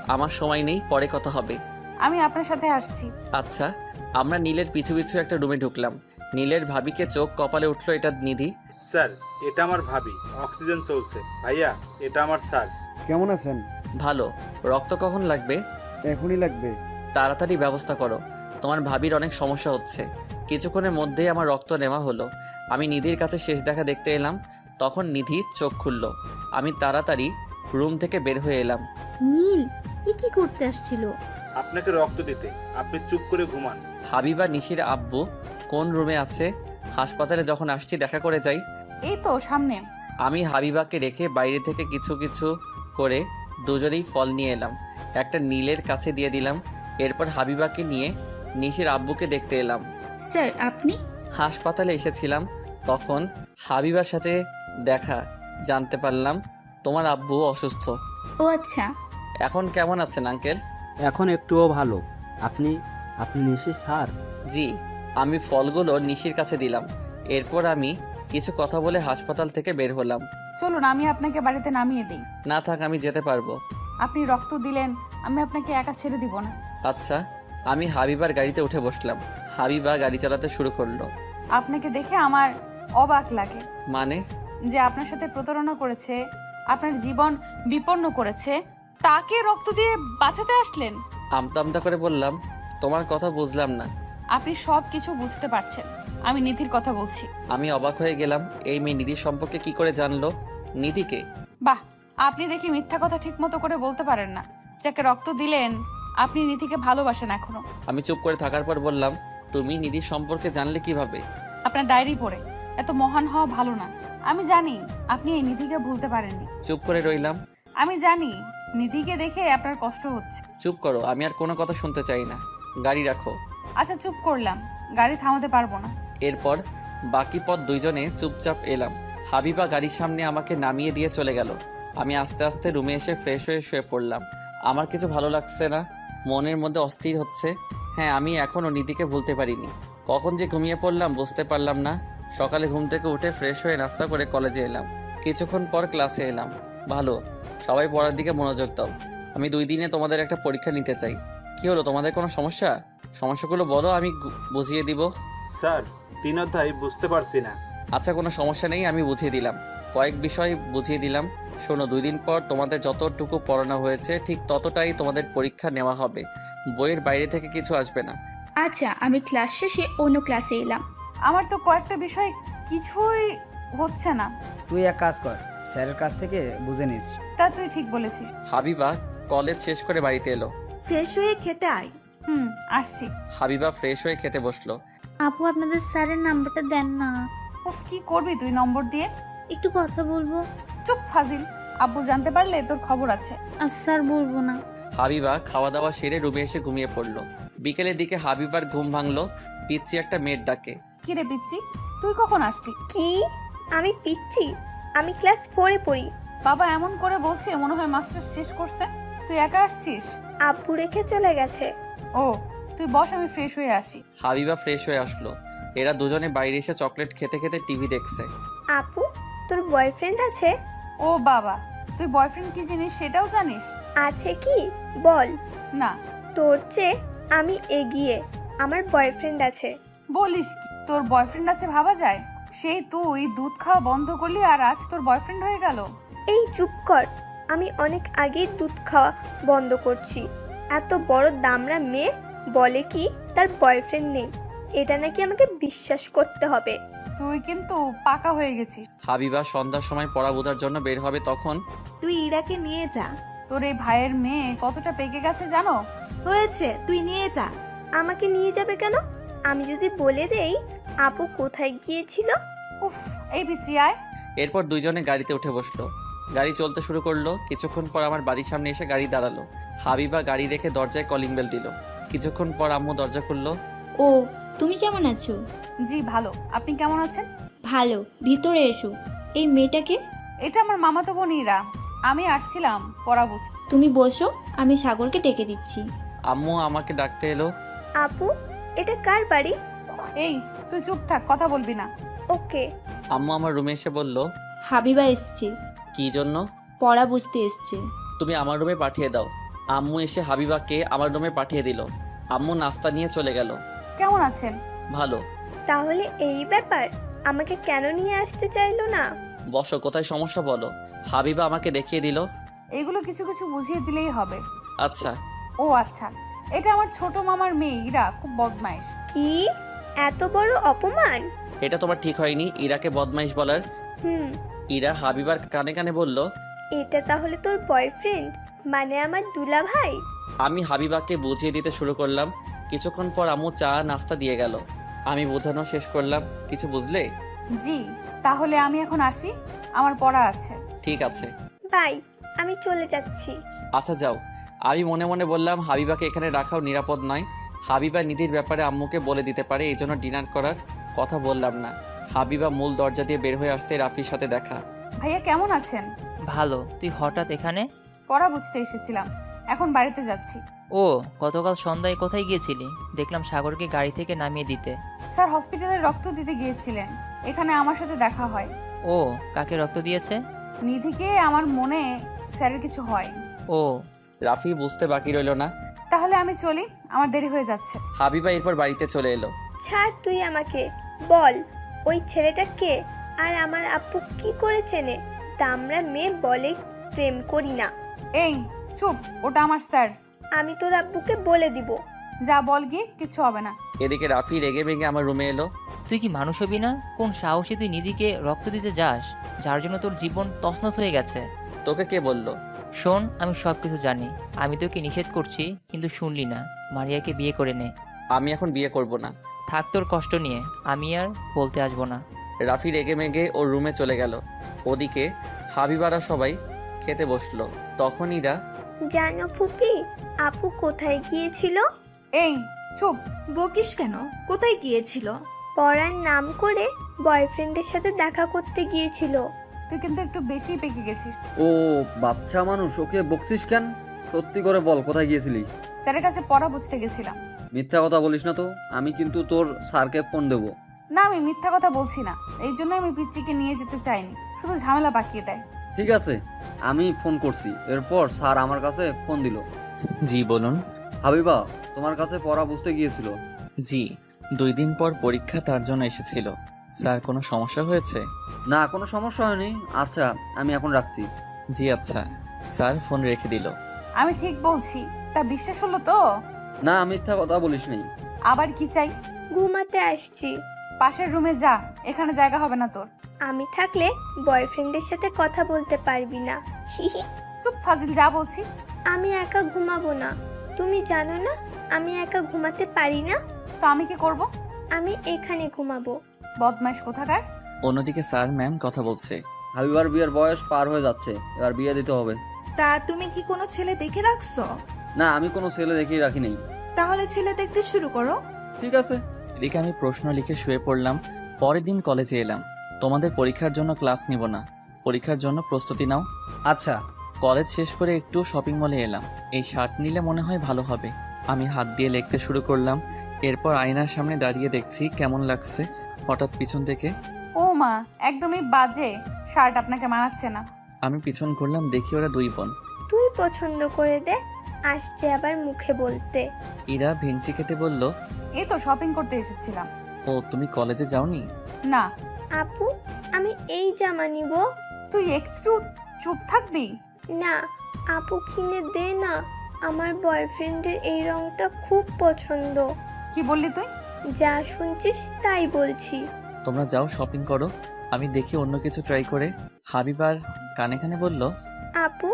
আমার সময় নেই, পরে কথা হবে। আমি আপনার সাথে আসছি। আচ্ছা। আমরা নীলের পিছু পিছু একটা রুমে ঢুকলাম। নীলের ভাবিকে চোখ কপালে উঠলো। এটা নিধি। স্যার, এটা আমার ভাবি, অক্সিজেন চলছে। ভাইয়া, এটা আমার স্যার। কেমন আছেন? ভালো। রক্ত কখন লাগবে? এখনই লাগবে। তাড়াতাড়ি ব্যবস্থা করো, তোমার ভাবির অনেক সমস্যা হচ্ছে। কিছুক্ষণের মধ্যেই আমার রক্ত নেওয়া হলো। আমি নিধির কাছে শেষ দেখা দেখতে এলাম। তখন নিধি চোখ খুলল। আমি তাড়াতাড়ি রুম থেকে বের হয়ে এলাম। নীল, এ কি করতে আসছিল? আপনাকে রক্ত দিতে। আপনি চুপ করে ঘুমান। হাবিবা নিশির আব্বু কোন রুমে আছে? হাসপাতালে যখন আসছি দেখা করে যাই। এই তো সামনে। আমি হাবিবাকে রেখে বাইরে থেকে কিছু কিছু করে দুজনেই ফল নিয়ে এলাম, একটা নীলের কাছে দিয়ে দিলাম। এরপর হাবিবাকে নিয়ে নিশির আব্বুকে দেখতে এলাম। স্যার আপনি? হাসপাতালে এসেছিলাম, তখন হাবিবার সাথে দেখা, জানতে পারলাম তোমার আব্বু অসুস্থ। ও আচ্ছা। এখন কেমন আছেন আঙ্কেল? এখন একটুও ভালো। আপনি আপনি নিশি স্যার? জি। আমি ফলগুলো নিশির কাছে দিলাম। এরপর আমি কিছু কথা বলে হাসপাতাল থেকে বের হলাম। চলুন আমি আপনাকে বাড়িতে নামিয়ে দিই। না থাক, আমি যেতে পারবো। আপনি রক্ত দিলেন, আমি আপনাকে একা ছেড়ে দিব না। আচ্ছা। আমি হাবিবার গাড়িতে উঠে বসলাম। হাবিবা গাড়ি চালাতে শুরু করলো। আপনাকে দেখে আমার অবাক লাগে মানে? যে আপনার সাথে প্রতারণা করেছে, আপনার জীবন বিপন্ন করেছে, তাকে রক্ত দিয়ে বাঁচাতে আসলেন। আমতা আমতা করে বললাম, তোমার কথা বুঝলাম না। আপনি সব কিছু বুঝতে পারছেন, আমি নিধির কথা বলছি। আমি অবাক হয়ে গেলাম, এই মেয়ে নিধির সম্পর্কে কি করে জানলো? নিধিকে? বাহ, আপনি দেখি মিথ্যা কথা ঠিক মতো করে বলতে পারেন না। যাকে রক্ত দিলেন আপনি নিধিকে ভালোবাসেন এখনো। আমি চুপ করে থাকার পর বললাম, তুমি নিধির সম্পর্কে জানলে কিভাবে? আপনার ডায়েরি পড়ে। এত মহান হওয়া ভালো না। আমি জানি আপনি এই নিধিকে ভুলতে পারেননি। চুপ করে রইলাম। আমি জানি নিধিকে দেখে আপনার কষ্ট হচ্ছে। চুপ করো, আমি আর কোনো কথা শুনতে চাই না। গাড়ি রাখো। আচ্ছা চুপ করলাম, গাড়ি থামাতে পারবো না। এরপর বাকি পথ দুইজনে চুপচাপ এলাম। হাবিবা গাড়ির সামনে আমাকে নামিয়ে দিয়ে চলে গেল। আমি আস্তে আস্তে রুমে এসে ফ্রেশ হয়ে শুয়ে পড়লাম। আমার কিছু ভালো লাগছে না, মনের মধ্যে অস্থির হচ্ছে। হ্যাঁ, আমি এখনও নিধিকে ভুলতে পারিনি। কখন যে ঘুমিয়ে পড়লাম বুঝতে পারলাম না। সকালে ঘুম থেকে উঠে ফ্রেশ হয়ে নাস্তা করে কলেজে এলাম। কিছুক্ষণ পর ক্লাসে এলাম। ভালো, সবাই পড়ার দিকে মনোযোগ দাও। আমি 2 দিনে তোমাদের একটা পরীক্ষা নিতে চাই। কি হলো, তোমাদের কোনো সমস্যা? সমস্যাগুলো বলো, আমি বুঝিয়ে দিব। স্যার 3 অধ্যায় বুঝতে পারছি না। আচ্ছা, কোনো সমস্যা নেই, আমি বুঝিয়ে দিলাম। কয়েক বিষয় বুঝিয়ে দিলাম। শোনো, 2 দিন পর তোমাদের যতটুকু পড়ানো হয়েছে ঠিক ততটাই তোমাদের পরীক্ষা নেওয়া হবে। বইয়ের বাইরে থেকে কিছু আসবে না। আচ্ছা, আমি ক্লাস শেষে অন্য ক্লাসে এলাম। আমার তো কয়েকটা বিষয় কিছুই হচ্ছে না। তুই এক কাজ কর, স্যারের কাছ থেকে বুঝে নিস। তা তুই ঠিক বলেছিস। হাবিবা কলেজ শেষ করে বাড়িতে এলো। ফ্রেশ হয়ে খেতে আয়। আসছি। হাবিবা ফ্রেশ হয়ে খেতে বসলো। আপু আপনাদের স্যারের নাম্বারটা দেন না। উফ, কি করবি তুই নম্বর দিয়ে? একটু কথা বলবো। চুপ ফাজিল, আব্বু জানতে পারলে তোর খবর আছে। স্যার বলবো না। হাবিবা খাওয়া দাওয়া সেরে রুমে এসে ঘুমিয়ে পড়লো। বিকেলের দিকে হাবিবার ঘুম ভাঙলো পিচ্ছি একটা মেয়ের ডাকে। কি রে পিচ্ছি, তুই কখন আসলি? কি? আমি পিচ্ছি? আমি ক্লাস 4-এ পড়ি। বাবা এমন করে বলছে মনে হয় মাস্টার শেষ করছে। তুই একা আসছিস? আব্বু রেখে চলে গেছে। ও, তুই বস, আমি ফ্রেশ হয়ে আসি। হাবিবা ফ্রেশ হয়ে আসলো। এরা দুজনে বাইরে এসে চকলেট খেতে খেতে টিভি দেখছে। আপু, তোর বয়ফ্রেন্ড আছে? ও বাবা, তুই বয়ফ্রেন্ড কি জিনিস সেটাও জানিস? আছে কি বল। না। তোর চেয়ে আমি এগিয়ে, আমার বয়ফ্রেন্ড আছে। বলিস কি, তোর বয়ফ্রেন্ড আছে ভাবা যায়? সেই তুই দুধ খাওয়া বন্ধ করলি আর আজ তোর বয়ফ্রেন্ড হয়ে গেল। এই চুপ কর, আমি অনেক আগেই দুধ খাওয়া বন্ধ করছি। এত বড় দামড়া মেয়ে বলে কি তার বয়ফ্রেন্ড নেই, এটা নাকি আমাকে বিশ্বাস করতে হবে। তুই কিন্তু পাকা হয়ে গেছিস। হাবিবা সন্ধ্যার সময় পড়া বোঝার জন্য বের হবে, তখন তুই ইরাকে নিয়ে যা। তোর এই ভাইয়ের মেয়ে কতটা পেকে গেছে জানো? হয়েছে, তুই নিয়ে যা। আমাকে নিয়ে যাবে কেন? আমি যদি বলে দেই আপু কোথায় গিয়েছিল? উফ, এই পিচ্ছি আয়। এরপর দুইজনে গাড়িতে উঠে বসলো। গাড়ি চলতে শুরু করলো। কিছুক্ষণ পর আমার বাড়ির সামনে এসে গাড়ি দাঁড়ালো। হাবিবা গাড়ি রেখে দরজায় কলিং বেল দিল। কিছুক্ষণ পর আম্মু দরজা খুললো। ও, তুমি কেমন আছো? জি ভালো, আপনি কেমন আছেন? ভালো, ভিতরে এসো। এই মেয়েটাকে? এটা আমার মামাতো বোন ইরা। আমি আসছিলাম পড়া বুঝতে। তুমি বসো, আমি সাগরকে ডেকে দিচ্ছি। আম্মু আমাকে ডাকতে এলো। আপু, এটা কার বাড়ি? এই তুই চুপ থাক, কথা বলবি না। ওকে। আম্মু আমার রুমে এসে বলল, হাবিবা এসছে। কি জন্য? পড়া বুঝতে এসছে। তুমি আমার রুমে পাঠিয়ে দাও। আম্মু এসে হাবিবাকে আমার রুমে পাঠিয়ে দিল। আম্মু নাস্তা নিয়ে চলে গেল। কেমন আছেন? ভালো। তাহলে এই ব্যাপার, আমাকে কেন নিয়ে আসতে চাইলো না? বসো, কোথায় সমস্যা বলো। হাবিবা আমাকে দেখিয়ে দিল। এগুলো কিছু কিছু বুঝিয়ে দিলেই হবে। আচ্ছা। ও আচ্ছা, এটা আমার ছোট মামার মেয়ে ইরা, খুব বদমাইশ। কি? এত বড় অপমান? এটা তোমার ঠিক হয়নি ইরাকে বদমাইশ বলার। হুম। ইরা হাবিবার কানে কানে বলল, এটা তাহলে তোর বয়ফ্রেন্ড, মানে আমার দুলা ভাই? আমি হাবিবাকে বুঝিয়ে দিতে শুরু করলাম। কিছুক্ষণ পর আম্মু চা নাস্তা দিয়ে গেল। আমি বোঝানো শেষ করলাম, কিছু বুঝলে? জি, তাহলে আমি এখন আসি, আমার পড়া আছে। ঠিক আছে। বাই, আমি চলে যাচ্ছি। আচ্ছা যাও। আমি মনে মনে বললাম হাবিবাকে এখানে রাখাও নিরাপদ নয়। হাবিবা নিধির ব্যাপারে আম্মুকে বলে দিতে পারে, এই জন্য ডিনার করার কথা বললাম না। হাবিবা মূল দরজা দিয়ে বের হয়ে আসতে রাফির সাথে দেখা। ভাইয়া কেমন আছেন? ভালো, তুই হঠাৎ এখানে? পড়া বুঝতে এসেছিলাম, এখন বাড়িতে যাচ্ছি। ও, গতকাল সন্ধ্যায় কোথায় গিয়েছিলি? দেখলাম সাগরকে গাড়ি থেকে নামিয়ে দিতে। স্যার হসপিটালে রক্ত দিতে গিয়েছিলেন, এখানে আমার সাথে দেখা হয়। ও, কাকে রক্ত দিয়েছে? নিধিকে। আমার মনে স্যারের কিছু হয়। ও। রাফি বুঝতে বাকি রইল না। তাহলে আমি চলি, আমার দেরি হয়ে যাচ্ছে। হাবিবা এরপর বাড়িতে চলে এলো। ছাড় তুই আমাকে, বল ওই ছেলেটা কে, আর আমার আপু কি করে চেনে? দামরা মেয়ে বলে প্রেম করি না। এই চুপ, ওটা আমার স্যার। আমি তোর আব্বুকে বলে দিব। যা বল গিয়ে, কিছু হবে না। এদিকে রাফি রেগে ভেঙে আমার রুমে এলো। তুই কি মানুষ হবি না? কোন সাহসে তুই নিধিকে রক্ত দিতে যাস, যার জন্য তোর জীবন তছনছ হয়ে গেছে? তোকে কে বললো? শোন, আমি সব কিছু জানি। আমি তোকে নিষেধ করছি, কিন্তু শুনলি না। মারিয়াকে বিয়ে করে নে। আমি এখন বিয়ে করব না। থাক তোর কষ্ট নিয়ে, আমি আর বলতে আসবো না। রাফি রেগে মেগে ওর রুমে চলে গেল। ওদিকে হাবিবারা সবাই খেতে বসলো। তখন ইরা, জানো ফুপি, আপু কোথায় গিয়েছিল? এই চুপ, বকিস কেন? কোথায় গিয়েছিল? পড়ার নাম করে বয়ফ্রেন্ডের সাথে দেখা করতে গিয়েছিল। তুই কিন্তু একটু বেশি পেকে গেছিস। ও বাচ্চা মানুষ, ওকে বকছিস কেন? সত্যি করে বল, কোথায় গিয়েছিলি? স্যারের কাছে পড়া বুঝতে গেছিলাম। মিথ্যা কথা বলিস না তো, আমি কিন্তু তোর স্যারকে ফোন দেবো। না, আমি মিথ্যা কথা বলছি না, এই জন্য আমি পিচ্চিকে নিয়ে যেতে চাইনি, শুধু ঝামেলা পাকিয়ে দেয়। ঠিক আছে, আমি ফোন করছি। এরপর স্যার আমার কাছে ফোন দিল। জি বলুন। হাবিবা তোমার কাছে পড়া বুঝতে গিয়েছিল। জি, 2 দিন পর পরীক্ষা, তার জন্য এসেছিল। স্যার কোনো সমস্যা হয়েছে? না, কোনো সমস্যা হয়নি। আচ্ছা, আমি এখন রাখছি। জি আচ্ছা। স্যার ফোন রেখে দিল। আমি ঠিক বলছি, তা বিশ্বাস হলো তো? না, মিথ্যা কথা বলিস নাই। আবার কি চাই? ঘুমাতে আসছি। পাশের রুমে যা, এখানে জায়গা হবে না তোর। আমি থাকলে বয়ফ্রেন্ডের সাথে কথা বলতে পারবি না। চুপ ফাজিল, যা বলছি। আমি একা ঘুমাবো না, তুমি জানো না আমি একা ঘুমাতে পারি না। তো আমি কি করব? আমি এখানে ঘুমাবো। বদমাইশ কোথাকার। অন্যদিকে স্যার ম্যাম কথা বলছে। হাবিবার বিয়ের বয়স পার হয়ে যাচ্ছে, এবার বিয়ে দিতে হবে। তা তুমি কি কোনো ছেলে দেখে রাখছো? না, আমি কোনো ছেলে দেখিয়ে রাখি নাই। তাহলে ছেলে দেখতে শুরু করো। ঠিক আছে। এদিকে আমি প্রশ্ন লিখে শুয়ে পড়লাম। পরের দিন কলেজে এলাম। তোমাদের পরীক্ষার জন্য ক্লাস নিব না, পরীক্ষার জন্য প্রস্তুতি নাও। আচ্ছা। কলেজ শেষ করে একটু শপিং মলে এলাম। এই শার্ট নিলে মনে হয় ভালো হবে। আমি হাত দিয়ে লিখতে শুরু করলাম। এরপর আয়নার সামনে দাঁড়িয়ে দেখছি কেমন লাগছে। হঠাৎ পিছন থেকে, ও মা, একদমই বাজে শার্ট, আপনাকে মানাচ্ছে না। আমি পিছন ঘুরলাম, দেখি ওরা 2 বোন। তুই পছন্দ করে দে, আসছে আবার মুখে বলতে। ইরা ভেঙচি কেটে বলল, এই তো শপিং করতে এসেছিলাম। ও তুমি কলেজে যাওনি? না। আপু, আমি এই জামা নিব। তুই একটু চুপ থাকবি? না, আপু কিনে দে না, আমার বয়ফ্রেন্ডের এই রংটা খুব পছন্দ। কি বললি তুই? যা শুনছিস তাই বলছি। তোমরা যাও শপিং করো, আমি দেখি অন্য কিছু ট্রাই করে। হাবিবার কানে কানে বলল, আপু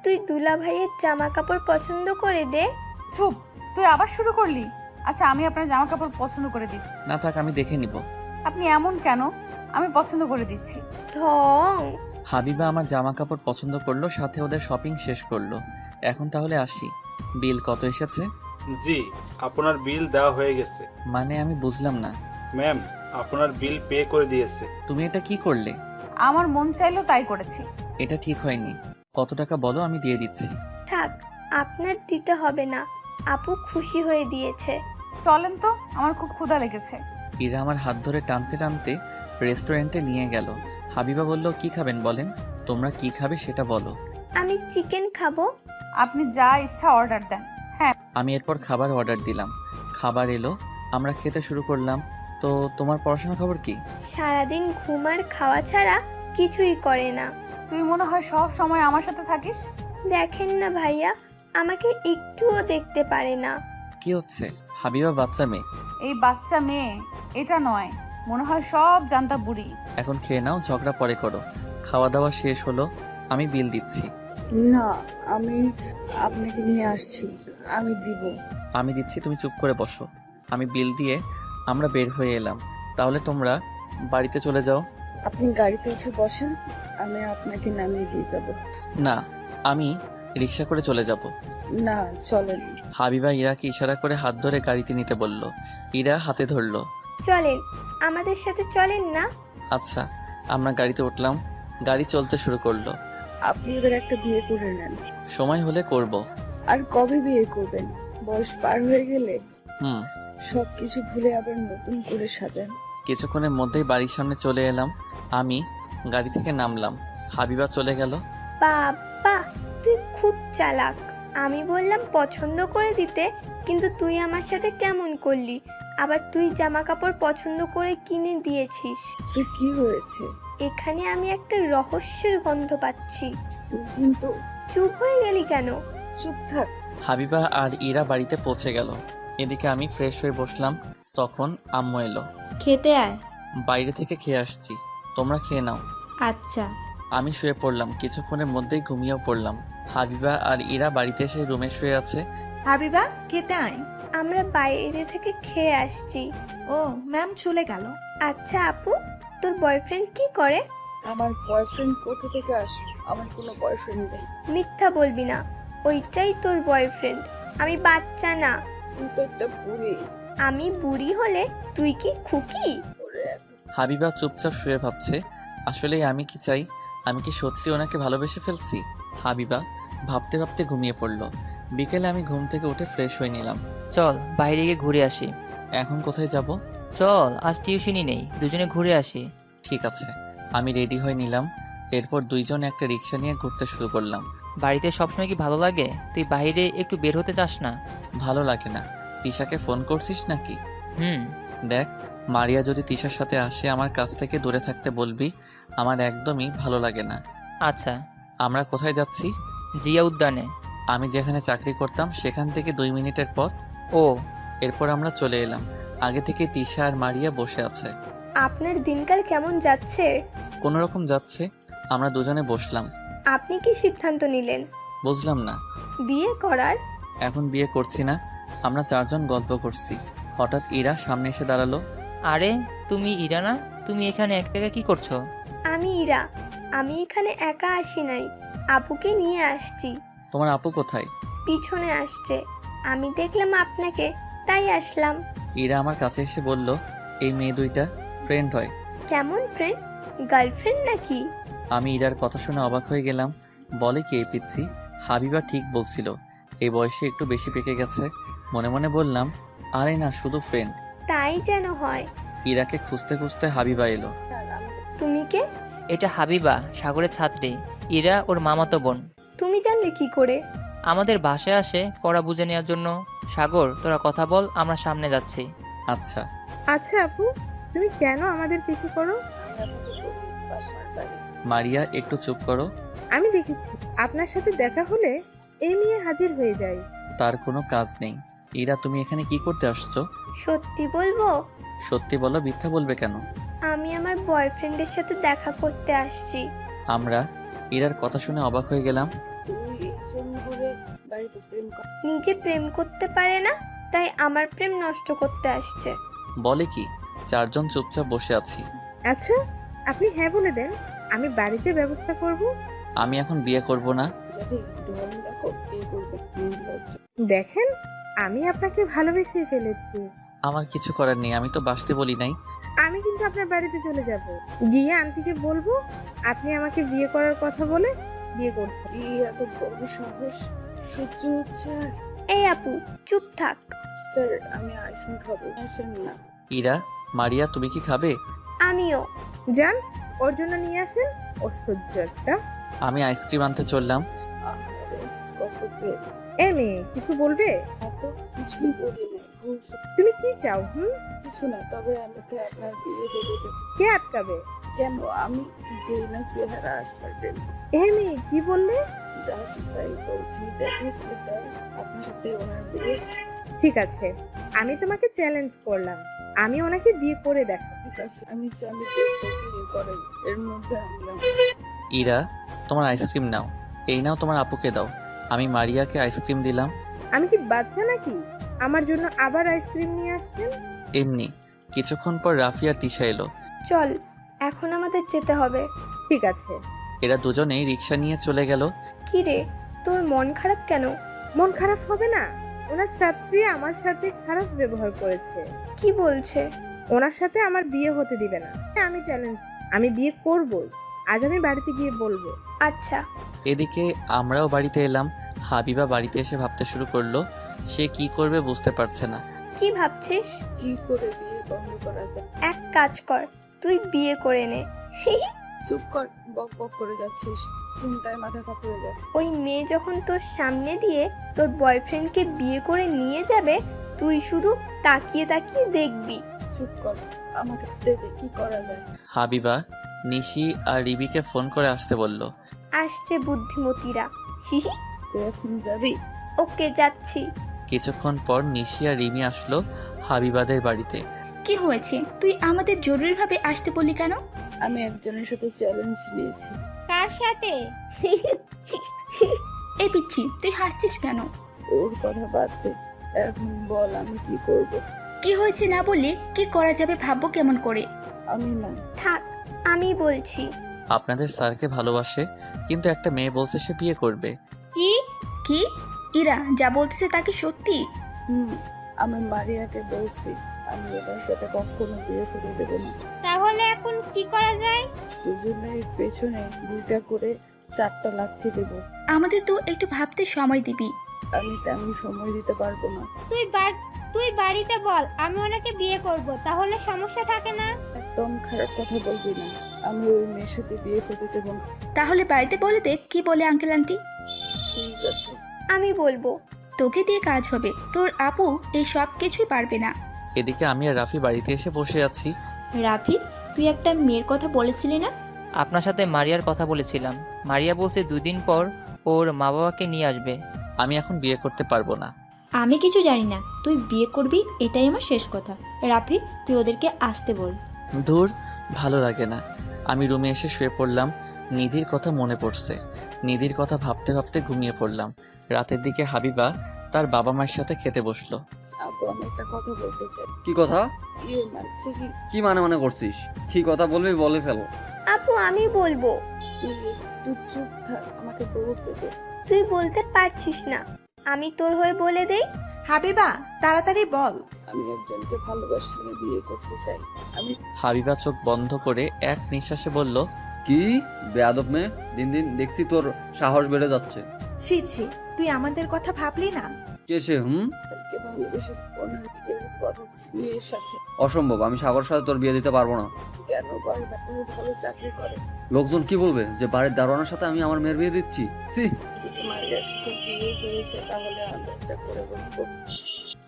তুই দুলা ভাইয়ের জামা কাপড় পছন্দ করে দে। চুপ, তুই আবার শুরু করলি। আচ্ছা, আমি আপনার জামা কাপড় পছন্দ করে দিই। না থাক, আমি দেখে নিব। আপনি এমন কেন? আমি পছন্দ করে দিচ্ছি। ঢং। হাবিবা আমার জামা কাপড় পছন্দ করলো, সাথে ওদের শপিং শেষ করলো। এখন তাহলে আসি। বিল কত এসেছে? জি, আপনার বিল দেওয়া হয়ে গেছে। মানে আমি বুঝলাম না। ম্যাম, আপনার বিল পে করে দিয়েছে। তুমি এটা কি করলে? আমার মন চাইলো তাই করেছি। এটা ঠিক হয়নি। কত টাকা বলো, আমি দিয়ে দিচ্ছি। থাক, আপনার দিতে হবে না, আপু খুশি হয়ে দিয়েছে। চলেন তো, আমার খুব ক্ষুধা লেগেছে। ইরা আমার হাত ধরে টানতে টানতে রেস্টুরেন্টে নিয়ে গেল। হাবিবা বলল, কি খাবেন বলেন? তোমরা কি খাবে সেটা বলো। আমি চিকেন খাবো। আপনি যা ইচ্ছা অর্ডার দেন। হ্যাঁ। আমি এরপর খাবার অর্ডার দিলাম। খাবার এলো, আমরা খেতে শুরু করলাম। তো তোমার পড়াশোনা খবর কি? সারাদিন ঘুম আর খাওয়া ছাড়া কিছুই করে না। তুই মনে হয় সব সময় আমার সাথে থাকিস। দেখেন না ভাইয়া, আমাকে একটুও দেখতে পারে না। কি হচ্ছে? হাবিবা বাচ্চা মেয়ে। এই বাচ্চা মেয়ে এটা নয়, মনে হয় সব জানতা বুড়ি। এখন খেয়ে নাও, ঝগড়া পরে করো। খাওয়া দাওয়া শেষ হলো। আমি বিল দিচ্ছি। না, আমি আপনাকে নিয়ে আসছি, আমি দিব। আমি দিচ্ছি, তুমি চুপ করে বসো। আমি বিল দিয়ে আমরা বের হয়ে এলাম। তাহলে তোমরা বাড়িতে চলে যাও। আপনি গাড়িতে উঠে বসেন, আমি আপনাকে নামিয়ে দিয়ে যাব। না, আমি রিক্সা করে চলে যাব। না, চলেন। হাবিবা ইরাকে ইশারা করে হাত ধরে গাড়িতে নিতে বলল। ইরা হাতে ধরলো। চলেন, আমাদের সাথে চলেন না। আচ্ছা, আমরা গাড়িতে উঠলাম। গাড়ি চলতে শুরু করলো। আপনি এবার একটা বিয়ে করে নেন। সময় হলে করব। আর কবে বিয়ে করবেন? বয়স পার হয়ে গেলে হুম। সবকিছু ভুলে আবার নতুন করে সাজান। কিছুক্ষণের মধ্যেই বাড়ির সামনে চলে এলাম। আমি গাড়ি থেকে নামলাম। হাবিবা চলে গেল। বাবা, তুই খুব চালাক। আমি বললাম পছন্দ করে দিতে, কিন্তু তুই আমার সাথে কেমন করলি? আবার তুই জামা কাপড় পছন্দ করে কিনে দিয়েছিস। তুই কি হয়েছে? এখানে আমি একটা রহস্যের গন্ধ পাচ্ছি। তুই কিন্তু চুপ হয়ে গেলি কেন? চুপ থাক। হাবিবা আর ইরা বাড়িতে পৌঁছে গেল। এদিকে আমি ফ্রেশ হয়ে বসলাম। তখন আম্মু এলো। খেতে আয়। বাইরে থেকে খেয়ে আসছি, তোমরা খেয়ে নাও। আচ্ছা। আমি শুয়ে পড়লাম। কিছুক্ষণের মধ্যেই ঘুমিয়েও পড়লাম। হাবিবা আর ইরা বাড়িতে এসে রুমে শুয়ে আছে। হাবিবা, খেতে আয়। আমরা বাইরে থেকে খেয়ে আসছি। ও, ম্যাম চলে গেল। আচ্ছা আপু, তোর বয়ফ্রেন্ড কি করে? আমার বয়ফ্রেন্ড কোথা থেকে আসবে? আমার কোনো বয়ফ্রেন্ড নেই। মিথ্যা বলবি না, ওইটাই তোর বয়ফ্রেন্ড। আমি বাচ্চা না। তুই তো একটা বুড়ি। আমি বুড়ি হলে তুই কি খুকি? হাবিবা চুপচাপ শুয়ে ভাবছে, আসলেই আমি কি চাই? আমি কি সত্যি ওনাকে ভালোবেসে ফেলছি? হাবিবা ভাবতে ভাবতে ঘুমিয়ে পড়ল। বিকেলে আমি ঘুম থেকে উঠে ফ্রেশ হয়ে নিলাম। চল বাইরে গিয়ে ঘুরে আসি। এখন কোথায় যাব? চল, আজ টিউশনই নেই, দুজনে ঘুরে আসি। ঠিক আছে। আমি রেডি হয়ে নিলাম। এরপর দুইজন একটা রিক্সা নিয়ে ঘুরতে শুরু করলাম। বাড়িতে সবসময় কি ভালো লাগে? তুই বাইরে একটু বের হতে চাস না? ভালো লাগে না। তিশাকে ফোন করছিস নাকি? হুম। দেখ, মারিয়া যদি তিশার সাথে আসে আমার কাছ থেকে দূরে থাকতে বলবি। আমার একদমই ভালো লাগে না। আচ্ছা। আমরা কোথায় যাচ্ছি? জিয়া উদ্যানে। আমি যেখানে চাকরি করতাম সেখান থেকে 2 মিনিটের পথ। ও। এরপর আমরা চলে এলাম। আগে থেকে তিশা আর মারিয়া বসে আছে। আপনার দিনকাল কেমন যাচ্ছে? কোনো রকম যাচ্ছে। আমরা দুজনে বসলাম। আপনি কি সিদ্ধান্ত নিলেন? বুঝলাম না। বিয়ে করার? এখন বিয়ে করছি না। আমরা 4 জন গল্প করছি। হঠাৎ ইরা সামনে এসে দাঁড়ালো। আরে, তুমি ইরা না? তুমি এখানে একা একা কি করছো? আমি ইরা। আমি এখানে একা আসি নাই, আপুকে নিয়ে আসছি। তোমার আপু কোথায়? পিছনে আসছে। আমি দেখলাম আপনাকে, তাই আসলাম। ইরা আমার কাছে এসে বলল, এই মেয়ে দুইটা ফ্রেন্ড হয়। কেমন ফ্রেন্ড? গার্লফ্রেন্ড নাকি? আমি ইরার কথা শুনে অবাক হয়ে গেলাম। বলে কি এই পিচ্ছি? হাবিবা ঠিক বলছিল, এই বয়সে একটু বেশি পেকে গেছে। মনে মনে বললাম, আরে না, শুধু ফ্রেন্ড। তাই যেন হয়। ইরাকে খুঁজতে খুঁজতে হাবিবা এলো। তুমি কে? এটা হাবিবা, সাগরের ছাত্রী। ইরা ওর মামাতো বোন। তুমি জানলে কি করে? আমাদের বাসায় আসে পড়া বুঝে নেওয়ার জন্য। সাগর, তোরা কথা বল, আমরা সামনে যাচ্ছি। আচ্ছা। আচ্ছা আপু, তুমি কেন আমাদের পিছু করো? মারিয়া, একটু চুপ করো। আমি দেখেছি আপনার সাথে দেখা হলে এই নিয়ে হাজির হয়ে যায়। তার কোনো কাজ নেই। ইরা, তুমি এখানে কি করতে আসছো? সত্যি বলবো? সত্যি বলো, মিথ্যা বলবে কেন? আমি আমার বয়ফ্রেন্ডের সাথে দেখা করতে আসছি। আমরা ইরার কথা শুনে অবাক হয়ে গেলাম। নিজে প্রেম করতে পারে না, তাই আমার প্রেম নষ্ট করতে আসছে। বলে কি? 4 জন চুপচাপ বসে আছি। আচ্ছা, আপনি হ্যাঁ বলে দেন, আমি বাড়িতে ব্যবস্থা করব। আমি এখন বিয়ে করব না। দেখেন, আমি আপনাকে ভালোবেসে ফেলেছি। আমার কিছু করার নেই, আমি তো বাসতে বলি নাই। আমি কিন্তু আপনার বাড়িতে চলে যাব, গিয়ে আন্টিকে বলবো আপনি আমাকে বিয়ে করার কথা বলে বিয়ে করছেন। এত বড় সাহস, সহ্য হচ্ছে আর। এই আপু, চুপ থাক। স্যার, আমি আইসক্রিম খাবো। আসেন না। ইরা, মারিয়া, তুমি কি খাবে? আমিও। যান, ওর জন্য নিয়ে আসেন। অসহ্য একটা। আমি আইসক্রিম আনতে চললাম। এ মেয়ে, কিছু বলবে? এত কিছুই বলি না। তুমি কি চাও? কিছু না, তবে আমাকে আপনার বিয়ে দেবে। কে আটকাবে? কেন? আমি যে না চেহারা আসবে। এ মেয়ে, কি বললে? যা তাই বলছি, দেখে আপনার সাথে ওনার বিয়ে। ঠিক আছে, আমি তোমাকে চ্যালেঞ্জ করলাম, আমি ওনাকে বিয়ে করে দেখাবো। ঠিক আছে, আমি চালি বিয়ে করেন, এর মধ্যে আমরা। ইরা, তোমার আইসক্রিম নাও। এই নাও তোমার আপুকে দাও। আমি মারিয়াকে আইসক্রিম দিলাম। আমি কি বাচ্চা নাকি আমার জন্য আবার আইসক্রিম নিয়ে আসছেন? এমনি। কিছুক্ষণ পর রাফি আর তিশা এলো। চল, এখন আমাদের যেতে হবে। ঠিক আছে। এরা দুজনেই রিক্সা নিয়ে চলে গেল। কি রে, তোর মন খারাপ কেন? মন খারাপ হবে না? ওনার ছাত্রী আমার সাথে খারাপ ব্যবহার করেছে। কি বলছে? ওনার সাথে আমার বিয়ে হতে দিবে না। আমি চ্যালেঞ্জ, আমি বিয়ে করবই। আজ আমি বাড়িতে গিয়ে বলবো। আচ্ছা। এদিকে আমরাও বাড়িতে এলাম। হাবিবা বাড়িতে এসে ভাবতে শুরু করলো। সে কি করবে বুঝতে পারছে না। কি ভাবছিস? কি করে বিয়ে বন্ধ করা যায়? এক কাজ কর, তুই বিয়ে করে নে। চুপ কর, বক বক করে যাচ্ছিস। চিন্তায় মাথা কাঁপড়ে যায়। ওই মেয়ে যখন তোর সামনে দিয়ে তোর বয়ফ্রেন্ডকে বিয়ে করে নিয়ে যাবে, তুই শুধু তাকিয়ে তাকিয়ে দেখবি। চুপ কর, আমাকে দেখে কি করা যায়। হাবিবা নিশি আর রিবিকে ফোন করে আসতে বলল। আসছে বুদ্ধিমতীরা। হিহি। তুই এখন যাবি? ওকে, যাচ্ছি। কিছুক্ষণ পর নিশি আর রিমি আসলো হাবিবাদের বাড়িতে। কি হয়েছে? তুই আমাদের জরুরিভাবে আসতে বললি কেন? আমি একজনের সাথে চ্যালেঞ্জ নিয়েছি। কার সাথে? এই পিচ্ছি, তুই হাসছিস কেন? ওর কথা বাদ দে, এখন বল আমি কি করব। কি হয়েছে না বললে কি করা যাবে ভাববো কেমন করে। আমি না। থাক, আমি বলছি। আপনাদের স্যারকে ভালোবাসে, কিন্তু একটা মেয়ে বলছে সে বিয়ে করবে। কি? কি? ইরা যা বলতেছে তা কি সত্যি? আমি মারিয়াকে বলছি আমি ওদের সাথে কখনো বিয়ে করে দেবো না। তাহলে এখন কি করা যায়? দুজনের পেছনে 2টা করে 4টা লাথি দেবো। আমাদের তো একটু ভাবতে সময় দিবি। আমি তেমন সময় দিতে পারবো না। তুই বাড়িতে বল আমি ওনাকে বিয়ে করব, তাহলে সমস্যা থাকে না। একদম খারাপ কথা বলবি না, আমি ওই মেয়ের সাথে বিয়ে করতে দেবো না। তাহলে বাড়িতে বলে দেখ কি বলে আঙ্কেল আন্টি। ঠিক আছে, আমি বলবো। তোকে দিয়ে কাজ হবে, তোর আপু এই সব কিছুই পারবে না। এদিকে আমি আর রাফি বাড়িতে এসে বসে আছি। রাফি, তুই একটা মেয়ের কথা বলেছিলি না? আপনার সাথে মারিয়ার কথা বলেছিলাম। মারিয়া বলছে 2 দিন পর ওর মা বাবাকে নিয়ে আসবে। আমি এখন বিয়ে করতে পারবো না। আমি কিছু জানি না, তুই বিয়ে করবি এটাই আমার শেষ কথা। রাফি, তুই ওদেরকে আসতে বল। দূর, ভালো লাগে না। আমি রুমে এসে শুয়ে পড়লাম। নিধির কথা মনে পড়ছে। নিধির কথা ভাবতে ভাবতে ঘুমিয়ে পড়লাম। রাতের দিকে হাবিবা তার বাবা মায়ের সাথে খেতে বসলো। আপু আমি একটা কথা বলতে চাই। কি কথা? মানছে কি? কি মানে করছিস? কি কথা বলবি বলে ফেলো। আপু আমি বলবো। তুই চুপ থাক, আমাকে বলতে দে। তুই বলতে পারছিস না, আমি তোর হয়ে বলে দেই। হাবিবা, তাড়াতাড়ি বল। আমি একজনকে ভালোবাসি, বিয়ে করতে চাই। আমি হাবিবা চোখ বন্ধ করে এক নিঃশ্বাসে বলল, কি বেয়াদব মেয়ে, দিন দিন দেখছি তোর সাহস বেড়ে যাচ্ছে। ছি ছি, তুই আমাদের কথা ভাবলি না? কে সে? তাকে ভালোবেসে ওনার বিয়ের কথা, বিয়ের সাথে। অসম্ভব, আমি সাগরের সাথে তোর বিয়ে দিতে পারবো না। কেন পারবে? ও ভালো চাকরি করে। লোকজন কি বলবে যে বাড়ির দারোয়ানের সাথে আমি আমার মেয়ের বিয়ে দিচ্ছি? সি। যদি মারিয়ার সাথে বিয়ে হয়েছে তাহলে আমরা একটা করে বসবো।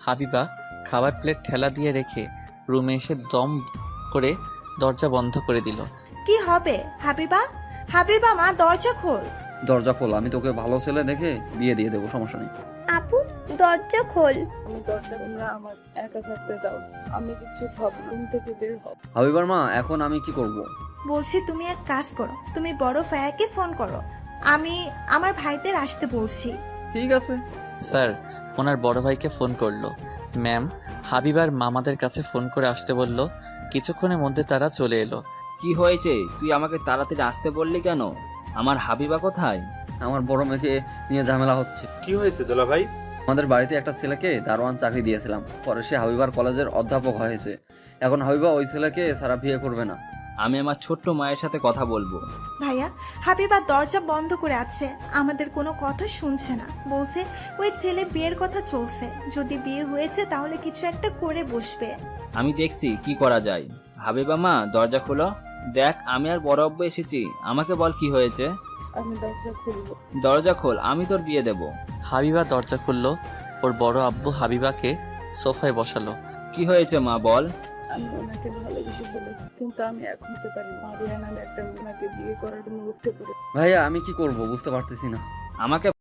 হাবিবা খাবার প্লেট ঠেলা দিয়ে রেখে রুমে এসে দম করে দরজা বন্ধ করে দিল। কি হবে হাবিবা? হাবিবা মা, দরজা খোল। দরজা খোল, আমি তোকে ভালো ছেলে দেখে বিয়ে দিয়ে দেবো, সমস্যা নেই। আপু দরজা খোল। আমি দরজা তোমরা আমার একা থাকতে দাও, আমি কিছু ভাবনা রুম থেকে বের হব। হাবিবার মা, এখন আমি কি করব? বলছি তুমি এক কাজ করো, তুমি বড় ভাইয়াকে ফোন করো, আমি আমার ভাইদের আসতে বলছি। ঠিক আছে স্যার ওনার বড় ভাইকে ফোন করলো। ম্যাম হাবিবার মামাদের কাছে ফোন করে আসতে বলল। কিছুক্ষণের মধ্যে তারা চলে এলো। কি হয়েছে? তুই আমাকে তাড়াতাড়ি আসতে বললি কেন? আমার হাবিবা কোথায়? আমার বড় মেয়েকে নিয়ে ঝামেলা হচ্ছে। কি হয়েছে দোলা ভাই? আমাদের বাড়িতে একটা ছেলেকে দারোয়ান চাকরি দিয়েছিলাম, পরে সে হাবিবার কলেজের অধ্যাপক হয়েছে। এখন হাবিবা ওই ছেলেকে সারা বিয়ে করবে না। আমি আমার ছোট্ট মায়ের সাথে কথা বলবো। ভাইয়া, হাবিবা দরজা বন্ধ করে আছে, আমাদের কোনো কথা শুনছে না। বলছে ওই ছেলে বিয়ের কথা চলছে, যদি বিয়ে হয়েছে তাহলে কিছু একটা করে বসবে। আমি দেখছি কি করা যায়। হাবিবা মা, দরজা খোলো। দেখ আমি আর বড় আব্বু এসেছি, আমাকে বল কি হয়েছে। আমি দরজা খুলবো। দরজা খোল, আমি তোর বিয়ে দেব। হাবিবা দরজা খুললো। ওর বড় আব্বু হাবিবাকে সোফায় বসালো। কি হয়েছে মা, বল। আমি ওনাকে ভালোবেসে ফেলেছি, কিন্তু আমি এখন হতে পারি মারিয়া নামে একটা মেয়েকে বিয়ে করার জন্য উঠতে পারি। ভাইয়া আমি কি করব বুঝতে পারতেছি না। আমাকে